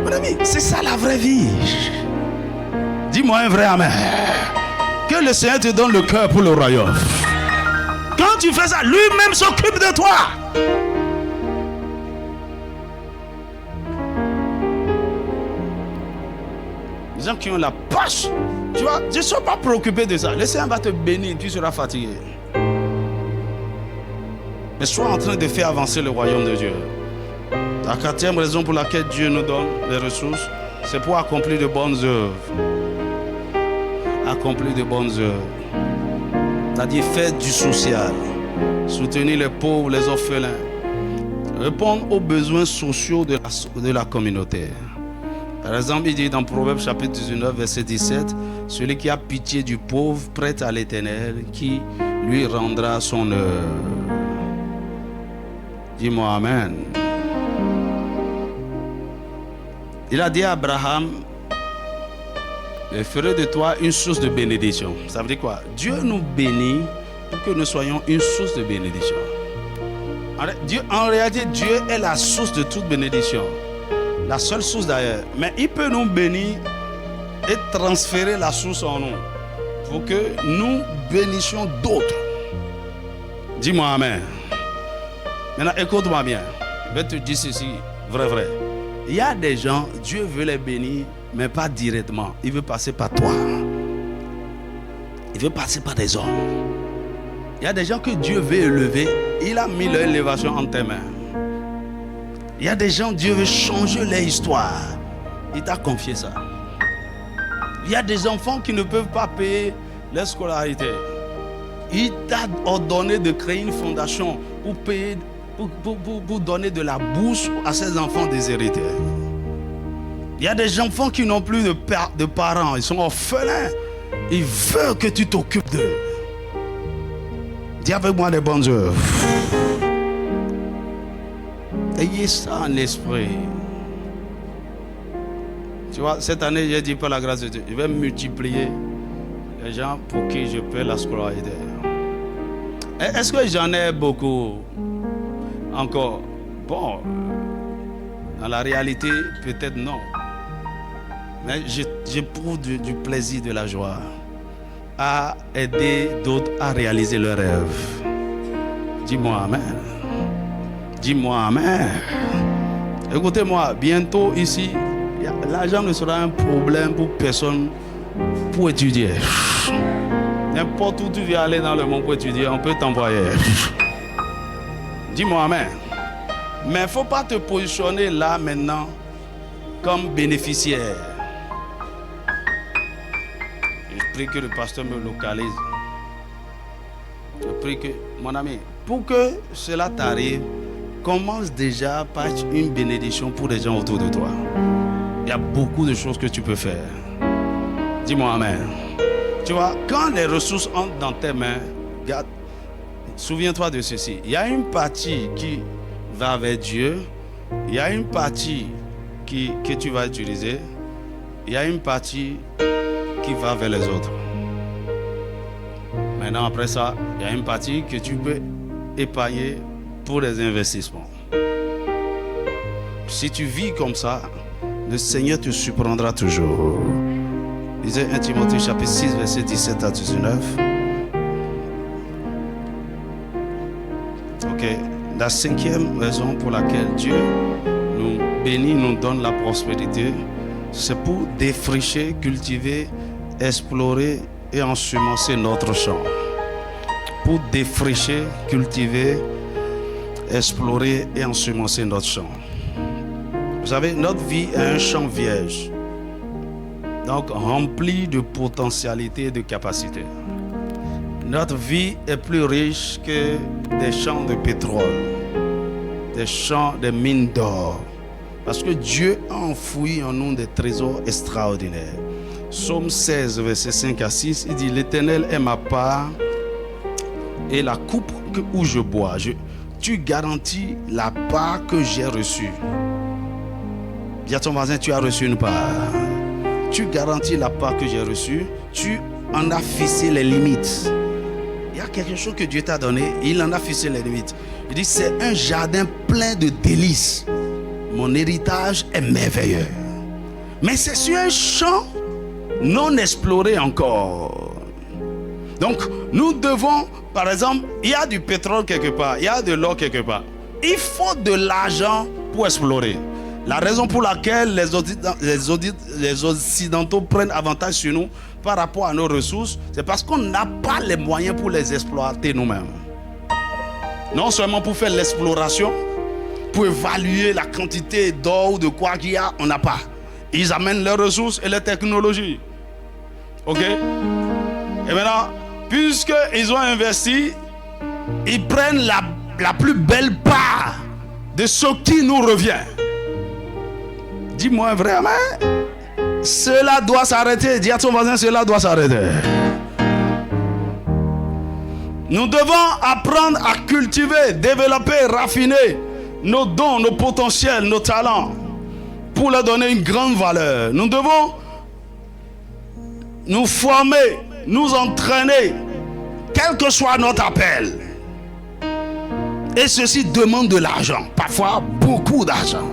Mon ami, c'est ça la vraie vie. Dis-moi un vrai amen. Que le Seigneur te donne le cœur pour le royaume. Quand tu fais ça, lui-même s'occupe de toi. Les gens qui ont la poche, tu vois, je ne sois pas préoccupé de ça. Le Seigneur va te bénir, tu seras fatigué. Mais sois en train de faire avancer le royaume de Dieu. La quatrième raison pour laquelle Dieu nous donne les ressources, c'est pour accomplir de bonnes œuvres. Accomplir de bonnes œuvres. C'est-à-dire faire du social, soutenir les pauvres, les orphelins, répondre aux besoins sociaux de la communauté. Par exemple, il dit dans Proverbes chapitre 19, verset 17, celui qui a pitié du pauvre prête à l'Éternel, qui lui rendra son œuvre. Dis-moi amen. Il a dit à Abraham, je ferai de toi une source de bénédiction. Ça veut dire quoi? Dieu nous bénit pour que nous soyons une source de bénédiction. En réalité, Dieu est la source de toute bénédiction. La seule source d'ailleurs. Mais il peut nous bénir et transférer la source en nous pour que nous bénissions d'autres. Dis-moi amen. Maintenant, écoute-moi bien. Je vais te dire ceci, vrai. Il y a des gens, Dieu veut les bénir, mais pas directement. Il veut passer par toi. Il veut passer par des hommes. Il y a des gens que Dieu veut élever. Il a mis leur élévation entre tes mains. Il y a des gens, Dieu veut changer leur histoire. Il t'a confié ça. Il y a des enfants qui ne peuvent pas payer leur scolarité. Il t'a ordonné de créer une fondation pour payer, pour donner de la bourse à ces enfants déshérités. Il y a des enfants qui n'ont plus de parents. Ils sont orphelins. Ils veulent que tu t'occupes d'eux. Dis avec moi des bonnes œuvres. Ayez ça en esprit. Tu vois, cette année, j'ai dit par la grâce de Dieu, je vais multiplier les gens pour qui je paie la scolarité. Est-ce que j'en ai beaucoup encore? Bon, Dans la réalité, peut-être non. Mais j'éprouve du plaisir, de la joie à aider d'autres à réaliser leurs rêves. Dis-moi Amen. Dis-moi Amen. Écoutez-moi, bientôt ici, l'argent ne sera un problème pour personne pour étudier. N'importe où tu viens aller dans le monde pour étudier, on peut t'envoyer. Dis-moi Amen. Mais il ne faut pas te positionner là maintenant comme bénéficiaire. Je prie que le pasteur me localise. Je prie que, mon ami, pour que cela t'arrive, commence déjà par être une bénédiction pour les gens autour de toi. Il y a beaucoup de choses que tu peux faire. Dis-moi Amen. Tu vois, quand les ressources entrent dans tes mains, regarde, souviens-toi de ceci. Il y a une partie qui va avec Dieu. Il y a une partie que tu vas utiliser. Il y a une partie qui va vers les autres. Maintenant, après ça, il y a une partie que tu peux épargner pour les investissements. Si tu vis comme ça, le Seigneur te surprendra toujours. Lisez 1 Timothée chapitre 6, verset 17 à 19. Ok. La cinquième raison pour laquelle Dieu nous bénit, nous donne la prospérité, c'est pour défricher, cultiver, explorer et ensemencer notre champ. Pour défricher, cultiver, explorer et ensemencer notre champ. Vous savez, notre vie est un champ vierge, donc rempli de potentialités et de capacités. Notre vie est plus riche que des champs de pétrole, des champs de mines d'or, parce que Dieu a enfoui en nous des trésors extraordinaires. Psaume 16, verset 5 à 6, il dit: l'Éternel est ma part et la coupe où je bois. Tu garantis la part que j'ai reçue. Dis à ton voisin: tu as reçu une part. Tu garantis la part que j'ai reçue. Tu en as fixé les limites. Il y a quelque chose que Dieu t'a donné, il en a fixé les limites. Il dit: c'est un jardin plein de délices. Mon héritage est merveilleux. Mais c'est sur un champ non exploré encore. Donc, nous devons, par exemple, il y a du pétrole quelque part, il y a de l'or quelque part. Il faut de l'argent pour explorer. La raison pour laquelle les Occidentaux prennent avantage sur nous par rapport à nos ressources, c'est parce qu'on n'a pas les moyens pour les exploiter nous-mêmes. Non seulement pour faire l'exploration, pour évaluer la quantité d'or ou de quoi qu'il y a, on n'a pas. Ils amènent leurs ressources et les technologies. Ok? Et maintenant, puisqu'ils ont investi, ils prennent la plus belle part de ce qui nous revient. Dis-moi vraiment, cela doit s'arrêter. Dis à ton voisin: cela doit s'arrêter. Nous devons apprendre à cultiver, développer, raffiner nos dons, nos potentiels, nos talents pour leur donner une grande valeur. Nous devons nous former, nous entraîner, quel que soit notre appel. Et ceci demande de l'argent, parfois beaucoup d'argent.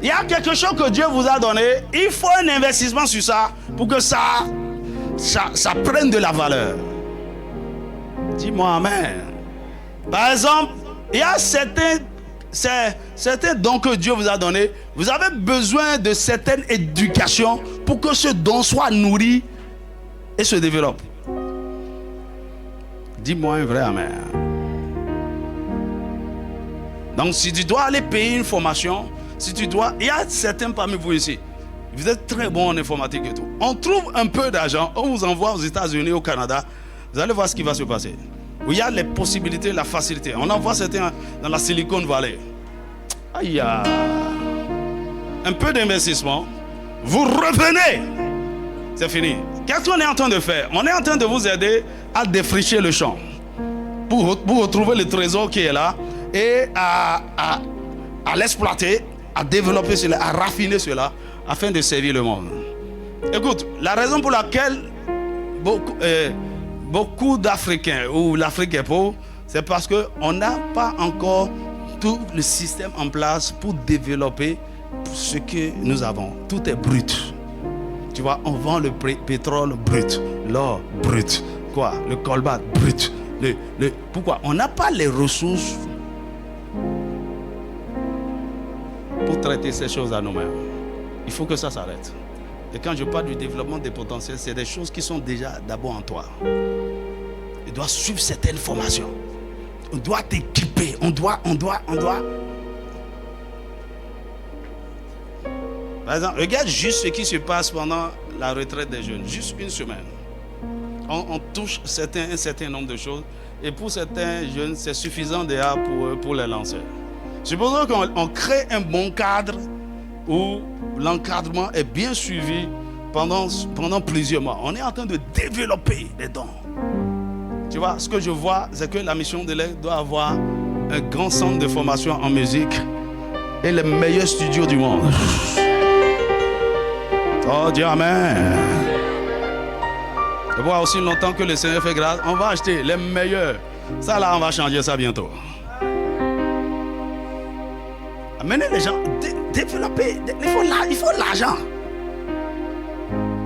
Il y a quelque chose que Dieu vous a donné, il faut un investissement sur ça pour que ça prenne de la valeur. Dis-moi Amen. Par exemple, il y a certains dons que Dieu vous a donnés. Vous avez besoin de certaines éducations pour que ce don soit nourri et se développe. Dis-moi un vrai Amen. Donc si tu dois aller payer une formation, il y a certains parmi vous ici, vous êtes très bons en informatique et tout. On trouve un peu d'argent, on vous envoie aux États-Unis, au Canada, vous allez voir ce qui va se passer. Où il y a les possibilités, la facilité. On envoie certains dans la Silicon Valley. Aïe, un peu d'investissement, vous revenez. C'est fini. Qu'est-ce qu'on est en train de faire? On est en train de vous aider à défricher le champ pour retrouver le trésor qui est là et à l'exploiter, à développer cela, à raffiner cela afin de servir le monde. Écoute, la raison pour laquelle beaucoup d'Africains ou l'Afrique est pauvre, c'est parce qu'on n'a pas encore tout le système en place pour développer ce que nous avons. Tout est brut. Tu vois, on vend le pétrole brut, l'or brut, quoi, le colbert brut. Pourquoi? On n'a pas les ressources pour traiter ces choses à nous-mêmes. Il faut que ça s'arrête. Et quand je parle du développement des potentiels, c'est des choses qui sont déjà d'abord en toi. Tu dois suivre certaines formations. On doit t'équiper. On doit. Par exemple, regarde juste ce qui se passe pendant la retraite des jeunes. Juste une semaine. On touche un certain nombre de choses. Et pour certains jeunes, c'est suffisant déjà pour les lancer. Supposons qu'on crée un bon cadre où l'encadrement est bien suivi pendant plusieurs mois. On est en train de développer des dons. Tu vois, ce que je vois, c'est que la mission de l'aide doit avoir un grand centre de formation en musique et les meilleurs studios du monde. Oh Dieu, amen. Je vois aussi longtemps que le Seigneur fait grâce. On va acheter les meilleurs. Ça là, on va changer ça bientôt. Amenez les gens, développer. Il faut l'argent.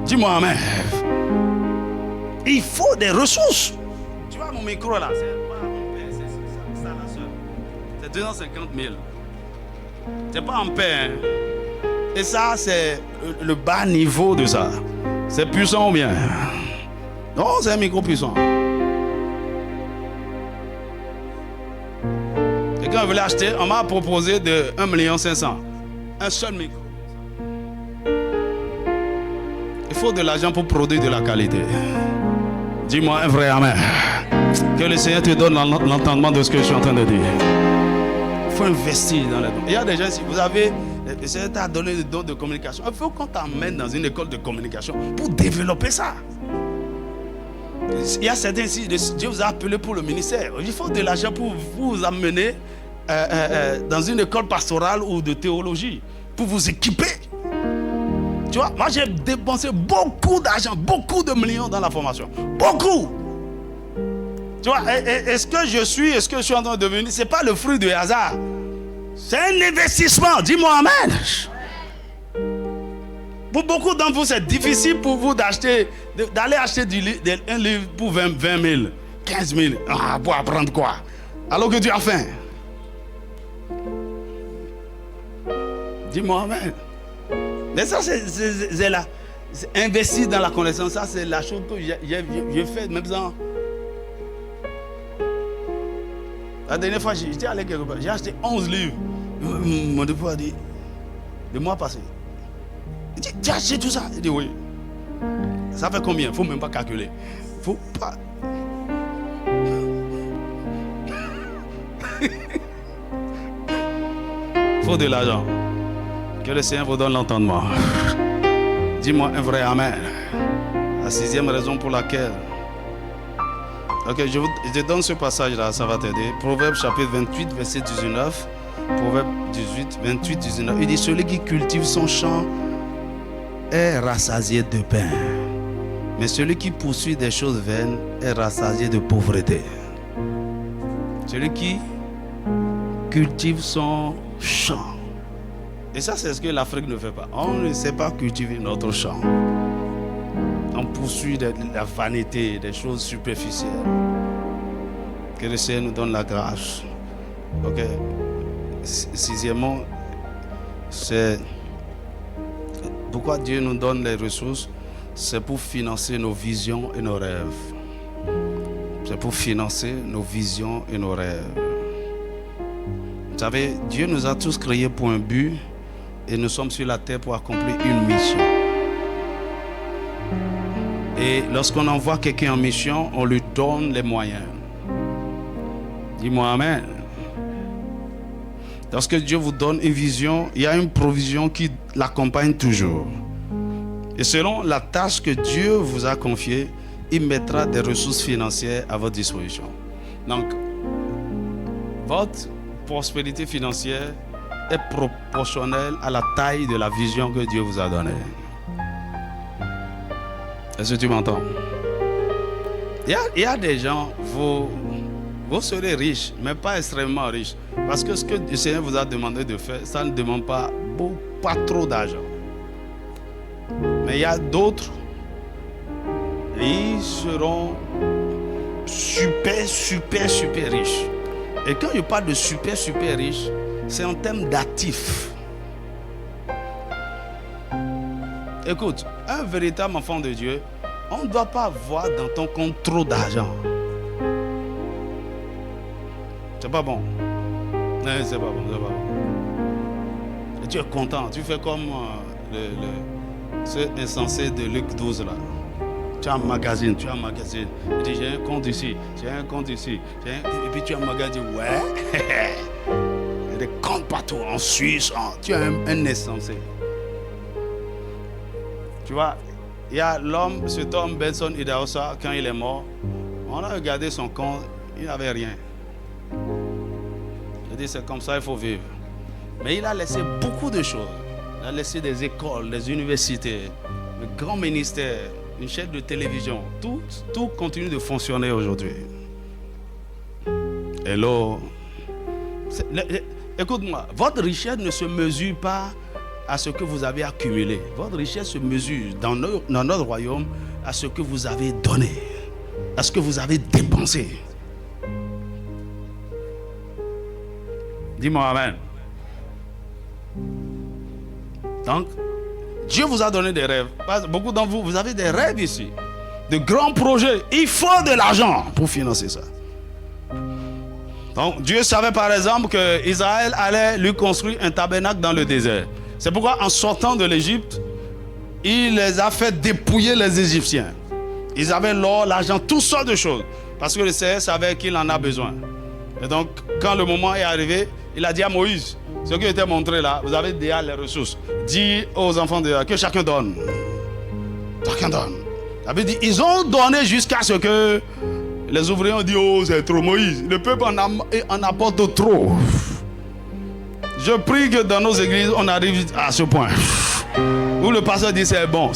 Dis-moi amen. Il faut des ressources. Tu vois mon micro là, c'est pas en paix, c'est ça la soeur. C'est 250 000. C'est pas en paix. Hein. Et ça, c'est le bas niveau de ça. C'est puissant ou bien? Non, c'est un micro puissant. Quelqu'un voulait acheter, on m'a proposé de 1 500 000. Un seul micro. Il faut de l'argent pour produire de la qualité. Dis-moi un vrai amen. Que le Seigneur te donne l'entendement de ce que je suis en train de dire. Il faut investir dans les dons. Il y a des gens, si vous avez, le Seigneur t'a donné des dons de communication, il faut qu'on t'emmène dans une école de communication pour développer ça. Il y a certains ici, Dieu vous a appelé pour le ministère. Il faut de l'argent pour vous amener dans une école pastorale ou de théologie, pour vous équiper. Tu vois, moi j'ai dépensé beaucoup d'argent, beaucoup de millions dans la formation. Beaucoup. Tu vois, et ce que je suis, ce que je suis en train de devenir, ce n'est pas le fruit du hasard. C'est un investissement. Dis-moi amen. Pour beaucoup d'entre vous, c'est difficile pour vous d'aller acheter un livre pour 20 000, 15 000. Pour apprendre quoi? Alors que tu as faim. Dis-moi amen. Mais ça, c'est là. Investir dans la connaissance, ça, c'est la chose que j'ai fait, même sans. La dernière fois, j'étais allé quelque part, j'ai acheté 11 livres. Mon époux a dit, le mois passé. Il dit, tu as acheté tout ça? Il dit, oui. Ça fait combien? Il ne faut même pas calculer. Il ne faut pas. Il faut de l'argent. Que le Seigneur vous donne l'entendement. Dis-moi un vrai amen. La 6e raison pour laquelle. Ok, je te donne ce passage-là, ça va t'aider. Proverbe chapitre 28, verset 19. Proverbe 28, 19. Il dit, celui qui cultive son champ est rassasié de pain. Mais celui qui poursuit des choses vaines est rassasié de pauvreté. Celui qui cultive son champ. Et ça, c'est ce que l'Afrique ne fait pas. On ne sait pas cultiver notre champ. On poursuit la vanité, des choses superficielles. Que le Seigneur nous donne la grâce. Ok. 6e, c'est pourquoi Dieu nous donne les ressources. C'est pour financer nos visions et nos rêves. C'est pour financer nos visions et nos rêves. Vous savez, Dieu nous a tous créés pour un but. Et nous sommes sur la terre pour accomplir une mission. Et lorsqu'on envoie quelqu'un en mission, on lui donne les moyens. Dis-moi amen. Lorsque Dieu vous donne une vision, il y a une provision qui l'accompagne toujours. Et selon la tâche que Dieu vous a confiée, il mettra des ressources financières à votre disposition. Donc, votre prospérité financière est proportionnelle à la taille de la vision que Dieu vous a donnée. Est-ce que tu m'entends? Il y a des gens, vous serez riches, mais pas extrêmement riches. Parce que ce que le Seigneur vous a demandé de faire, ça ne demande pas trop d'argent. Mais il y a d'autres, ils seront super riches. Et quand je parle de super riches, c'est en termes d'actifs. Écoute, un véritable enfant de Dieu, on ne doit pas avoir dans ton compte trop d'argent. C'est pas bon. Non, c'est pas bon, c'est pas bon. Et tu es content, tu fais comme ce insensé de Luc 12 là. Tu as un magazine. Tu dis j'ai un compte ici, et puis tu as un magazine, ouais. Il y a des comptes partout, en Suisse, tu es un insensé. Tu vois, il y a l'homme, cet homme Benson Idahosa, quand il est mort, on a regardé son compte, il n'avait rien. Il a dit c'est comme ça, il faut vivre. Mais il a laissé beaucoup de choses. Il a laissé des écoles, des universités, de grands ministères, une chaîne de télévision. Tout continue de fonctionner aujourd'hui. Hello. Écoute-moi, votre richesse ne se mesure pas à ce que vous avez accumulé. Votre richesse se mesure dans notre royaume à ce que vous avez donné, à ce que vous avez dépensé. Dis-moi amen. Donc, Dieu vous a donné des rêves. Beaucoup d'entre vous, vous avez des rêves ici, de grands projets. Il faut de l'argent pour financer ça. Donc, Dieu savait par exemple qu'Israël allait lui construire un tabernacle dans le désert. C'est pourquoi en sortant de l'Égypte, il les a fait dépouiller les Égyptiens. Ils avaient l'or, l'argent, toutes sortes de choses. Parce que le Seigneur savait qu'il en a besoin. Et donc, quand le moment est arrivé, il a dit à Moïse, ce qui était montré là, vous avez déjà les ressources. Dis aux enfants de Dieu que chacun donne. Chacun donne. Ça veut dire, ils ont donné jusqu'à ce que les ouvriers ont dit, oh c'est trop Moïse. Le peuple en apporte trop. Je prie que dans nos églises, on arrive à ce point. Où le pasteur dit, c'est bon.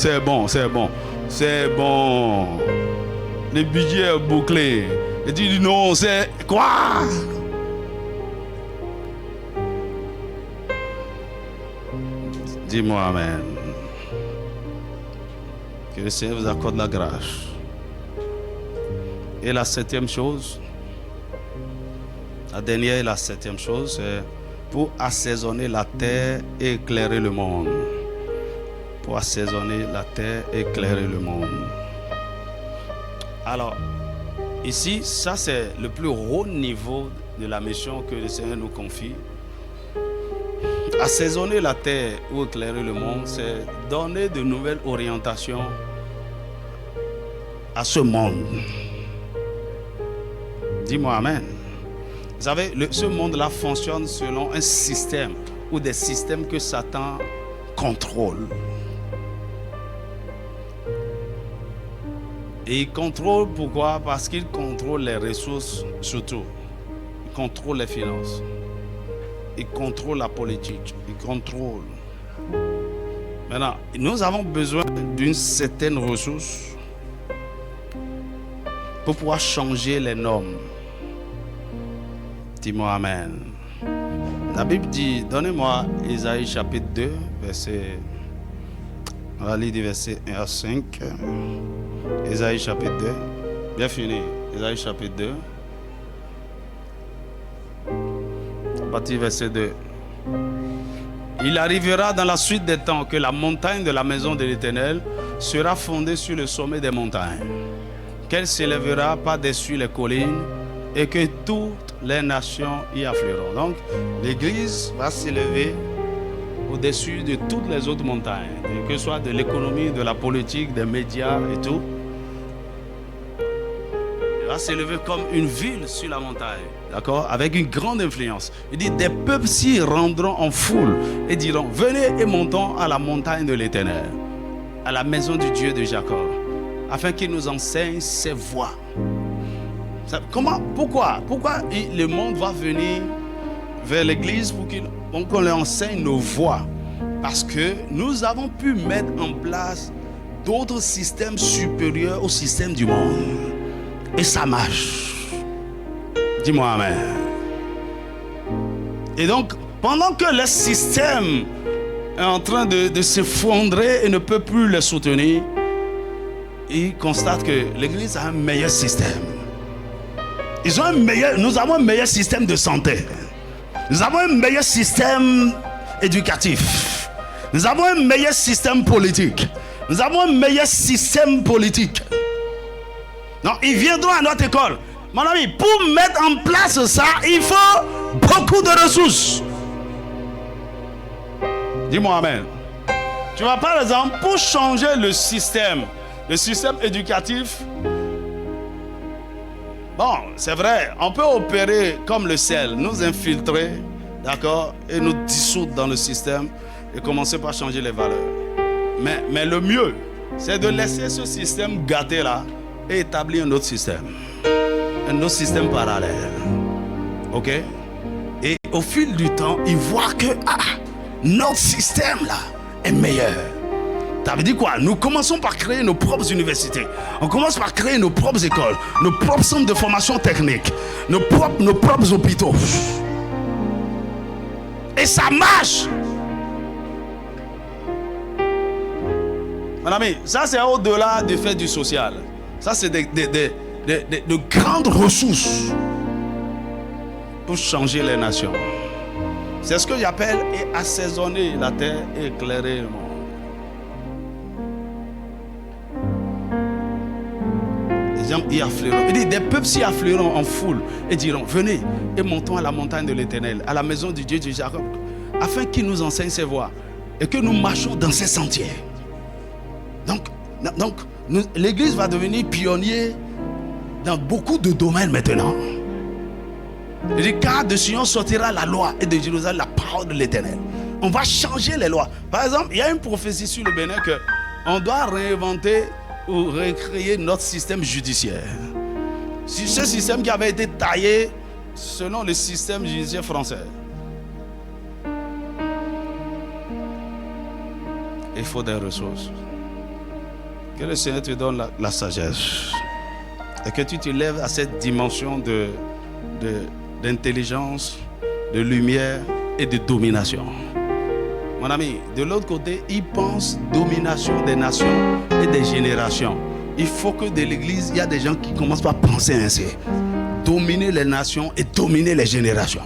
Le budget est bouclé. Et tu dis, non, c'est quoi? Dis-moi amen. Que le Seigneur vous accorde la grâce. Et la septième chose, la dernière et la septième chose, c'est pour assaisonner la terre et éclairer le monde. Pour assaisonner la terre et éclairer le monde. Alors, ici, ça c'est le plus haut niveau de la mission que le Seigneur nous confie. Assaisonner la terre ou éclairer le monde, c'est donner de nouvelles orientations à ce monde. Dis-moi amen. Vous savez, ce monde-là fonctionne selon un système ou des systèmes que Satan contrôle. Et il contrôle pourquoi? Parce qu'il contrôle les ressources surtout. Il contrôle les finances. Il contrôle la politique. Il contrôle. Maintenant, nous avons besoin d'une certaine ressource pour pouvoir changer les normes. Dis-moi amen. La Bible dit, donnez-moi Isaïe chapitre 2, verset... On va lire du verset 1 à 5. Isaïe chapitre 2. Bien fini. Isaïe chapitre 2. À partir du verset 2. Il arrivera dans la suite des temps que la montagne de la maison de l'Éternel sera fondée sur le sommet des montagnes, qu'elle s'élèvera par-dessus les collines et que toutes les nations y afflueront. Donc, l'Église va s'élever au-dessus de toutes les autres montagnes, que ce soit de l'économie, de la politique, des médias et tout. Il va s'élever comme une ville sur la montagne, d'accord, avec une grande influence. Il dit, des peuples s'y rendront en foule et diront, venez et montons à la montagne de l'Éternel, à la maison du Dieu de Jacob, afin qu'il nous enseigne ses voies. Pourquoi le monde va venir vers l'église pour qu'on leur enseigne nos voies? Parce que nous avons pu mettre en place d'autres systèmes supérieurs au système du monde. Et ça marche. Dis-moi amen. Et donc, pendant que le système est en train de s'effondrer et ne peut plus le soutenir, ils constatent que l'Église a un meilleur système. Nous avons un meilleur système de santé. Nous avons un meilleur système éducatif. Nous avons un meilleur système politique. Nous avons un meilleur système politique. Non, ils viendront à notre école. Mon ami, pour mettre en place ça, il faut beaucoup de ressources. Dis-moi amen. Tu vois, par exemple, pour changer le système éducatif, bon, c'est vrai, on peut opérer comme le sel, nous infiltrer, d'accord, et nous dissoudre dans le système et commencer par changer les valeurs. Mais le mieux, c'est de laisser ce système gâté là et établir un autre système parallèle. Ok? Et au fil du temps, ils voient que notre système là est meilleur. Ça veut dire quoi? Nous commençons par créer nos propres universités. On commence par créer nos propres écoles, nos propres centres de formation technique, nos propres hôpitaux. Et ça marche. Mon ami, ça c'est au-delà du fait du social. Ça c'est de grandes ressources pour changer les nations. C'est ce que j'appelle assaisonner la terre et éclairer le monde. Les gens y afflueront. Il dit, des peuples s'y afflueront en foule et diront, venez et montons à la montagne de l'Éternel, à la maison du Dieu de Jacob, afin qu'il nous enseigne ses voies et que nous marchons dans ses sentiers. Donc l'Église va devenir pionnier dans beaucoup de domaines maintenant. Il dit, car de Sion sortira la loi et de Jérusalem la parole de l'Éternel. On va changer les lois. Par exemple, il y a une prophétie sur le Bénin qu'on doit réinventer ou recréer notre système judiciaire. Ce système qui avait été taillé selon le système judiciaire français. Il faut des ressources. Que le Seigneur te donne la sagesse. Et que tu te lèves à cette dimension d'intelligence, de lumière et de domination. Mon ami, de l'autre côté, il pense domination des nations et des générations. Il faut que de l'Église, il y a des gens qui commencent par penser ainsi. Dominer les nations et dominer les générations.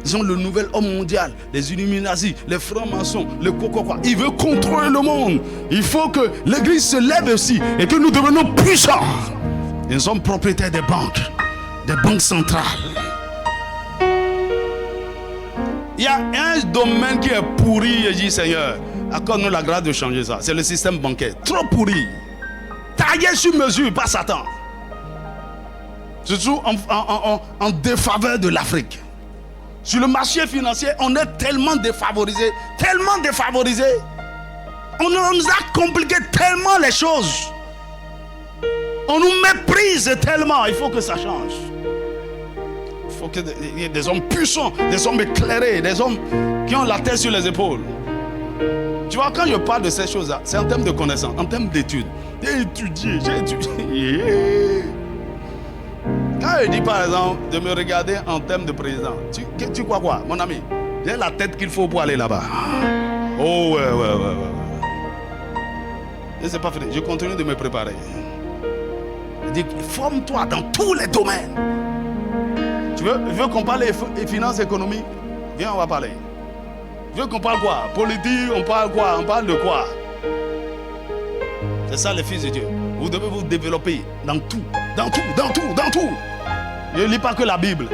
Ils ont le nouvel homme mondial, les Illuminati, les francs-maçons, le quoi. Il veut contrôler le monde. Il faut que l'Église se lève aussi et que nous devenons puissants. Nous sommes propriétaires des banques centrales. Il y a un domaine qui est pourri, je dis Seigneur, accorde-nous la grâce de changer ça. C'est le système bancaire, trop pourri. Taillé sur mesure par Satan. Surtout en défaveur de l'Afrique. Sur le marché financier, on est tellement défavorisé. On nous a compliqué tellement les choses. On nous méprise tellement. Il faut que ça change. Il faut qu'il y ait des hommes puissants, des hommes éclairés, des hommes qui ont la tête sur les épaules. Tu vois, quand je parle de ces choses-là, c'est en termes de connaissances, en termes d'études. J'ai étudié. Quand je dis par exemple de me regarder en termes de président, tu crois quoi, mon ami? J'ai la tête qu'il faut pour aller là-bas. Oh ouais. Et c'est pas fini, je continue de me préparer. Je dis, forme-toi dans tous les domaines. Tu veux qu'on parle des finances économiques? Viens, on va parler. Tu veux qu'on parle quoi? Politique, on parle quoi? On parle de quoi? C'est ça les fils de Dieu. Vous devez vous développer dans tout. Je ne lis pas que la Bible.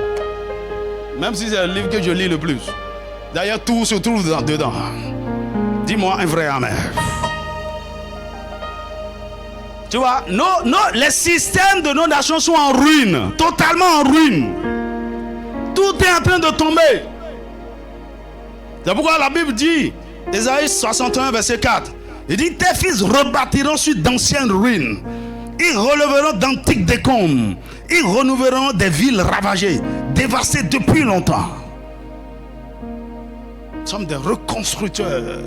Même si c'est le livre que je lis le plus. D'ailleurs, tout se trouve dedans. Dis-moi un vrai amen. Tu vois, les systèmes de nos nations sont en ruine. Totalement en ruine. Tout est en train de tomber. C'est pourquoi la Bible dit, Ésaïe 61, verset 4, il dit, tes fils rebâtiront sur d'anciennes ruines. Ils releveront d'antiques décombres. Ils renouvelleront des villes ravagées, dévastées depuis longtemps. Nous sommes des reconstructeurs.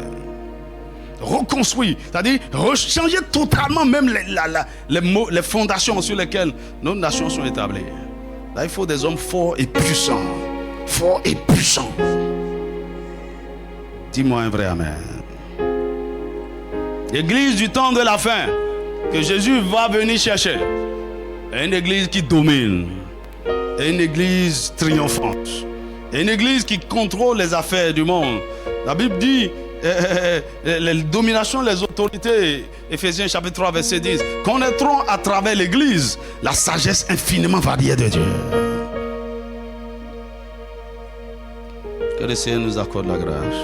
Reconstruire, c'est-à-dire changer totalement même les fondations sur lesquelles nos nations sont établies. Là, il faut des hommes forts et puissants fort et puissant. Dis-moi un vrai amen. L'église du temps de la fin que Jésus va venir chercher est une église qui domine, est une église triomphante, est une église qui contrôle les affaires du monde. La Bible dit les dominations, les autorités, Éphésiens chapitre 3 verset 10, connaîtront à travers l'église la sagesse infiniment variée de Dieu. Que le Seigneur nous accorde la grâce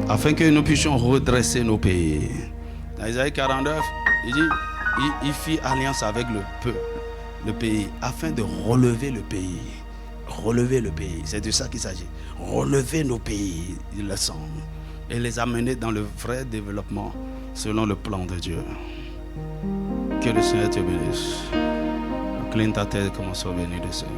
afin que nous puissions redresser nos pays. Dans Isaïe 49, il dit, il fit alliance avec le pays afin de relever le pays. Relever le pays, c'est de ça qu'il s'agit. Relever nos pays, il le sent, et les amener dans le vrai développement selon le plan de Dieu. Que le Seigneur te bénisse. Incline ta tête, commence à venir de Seigneur.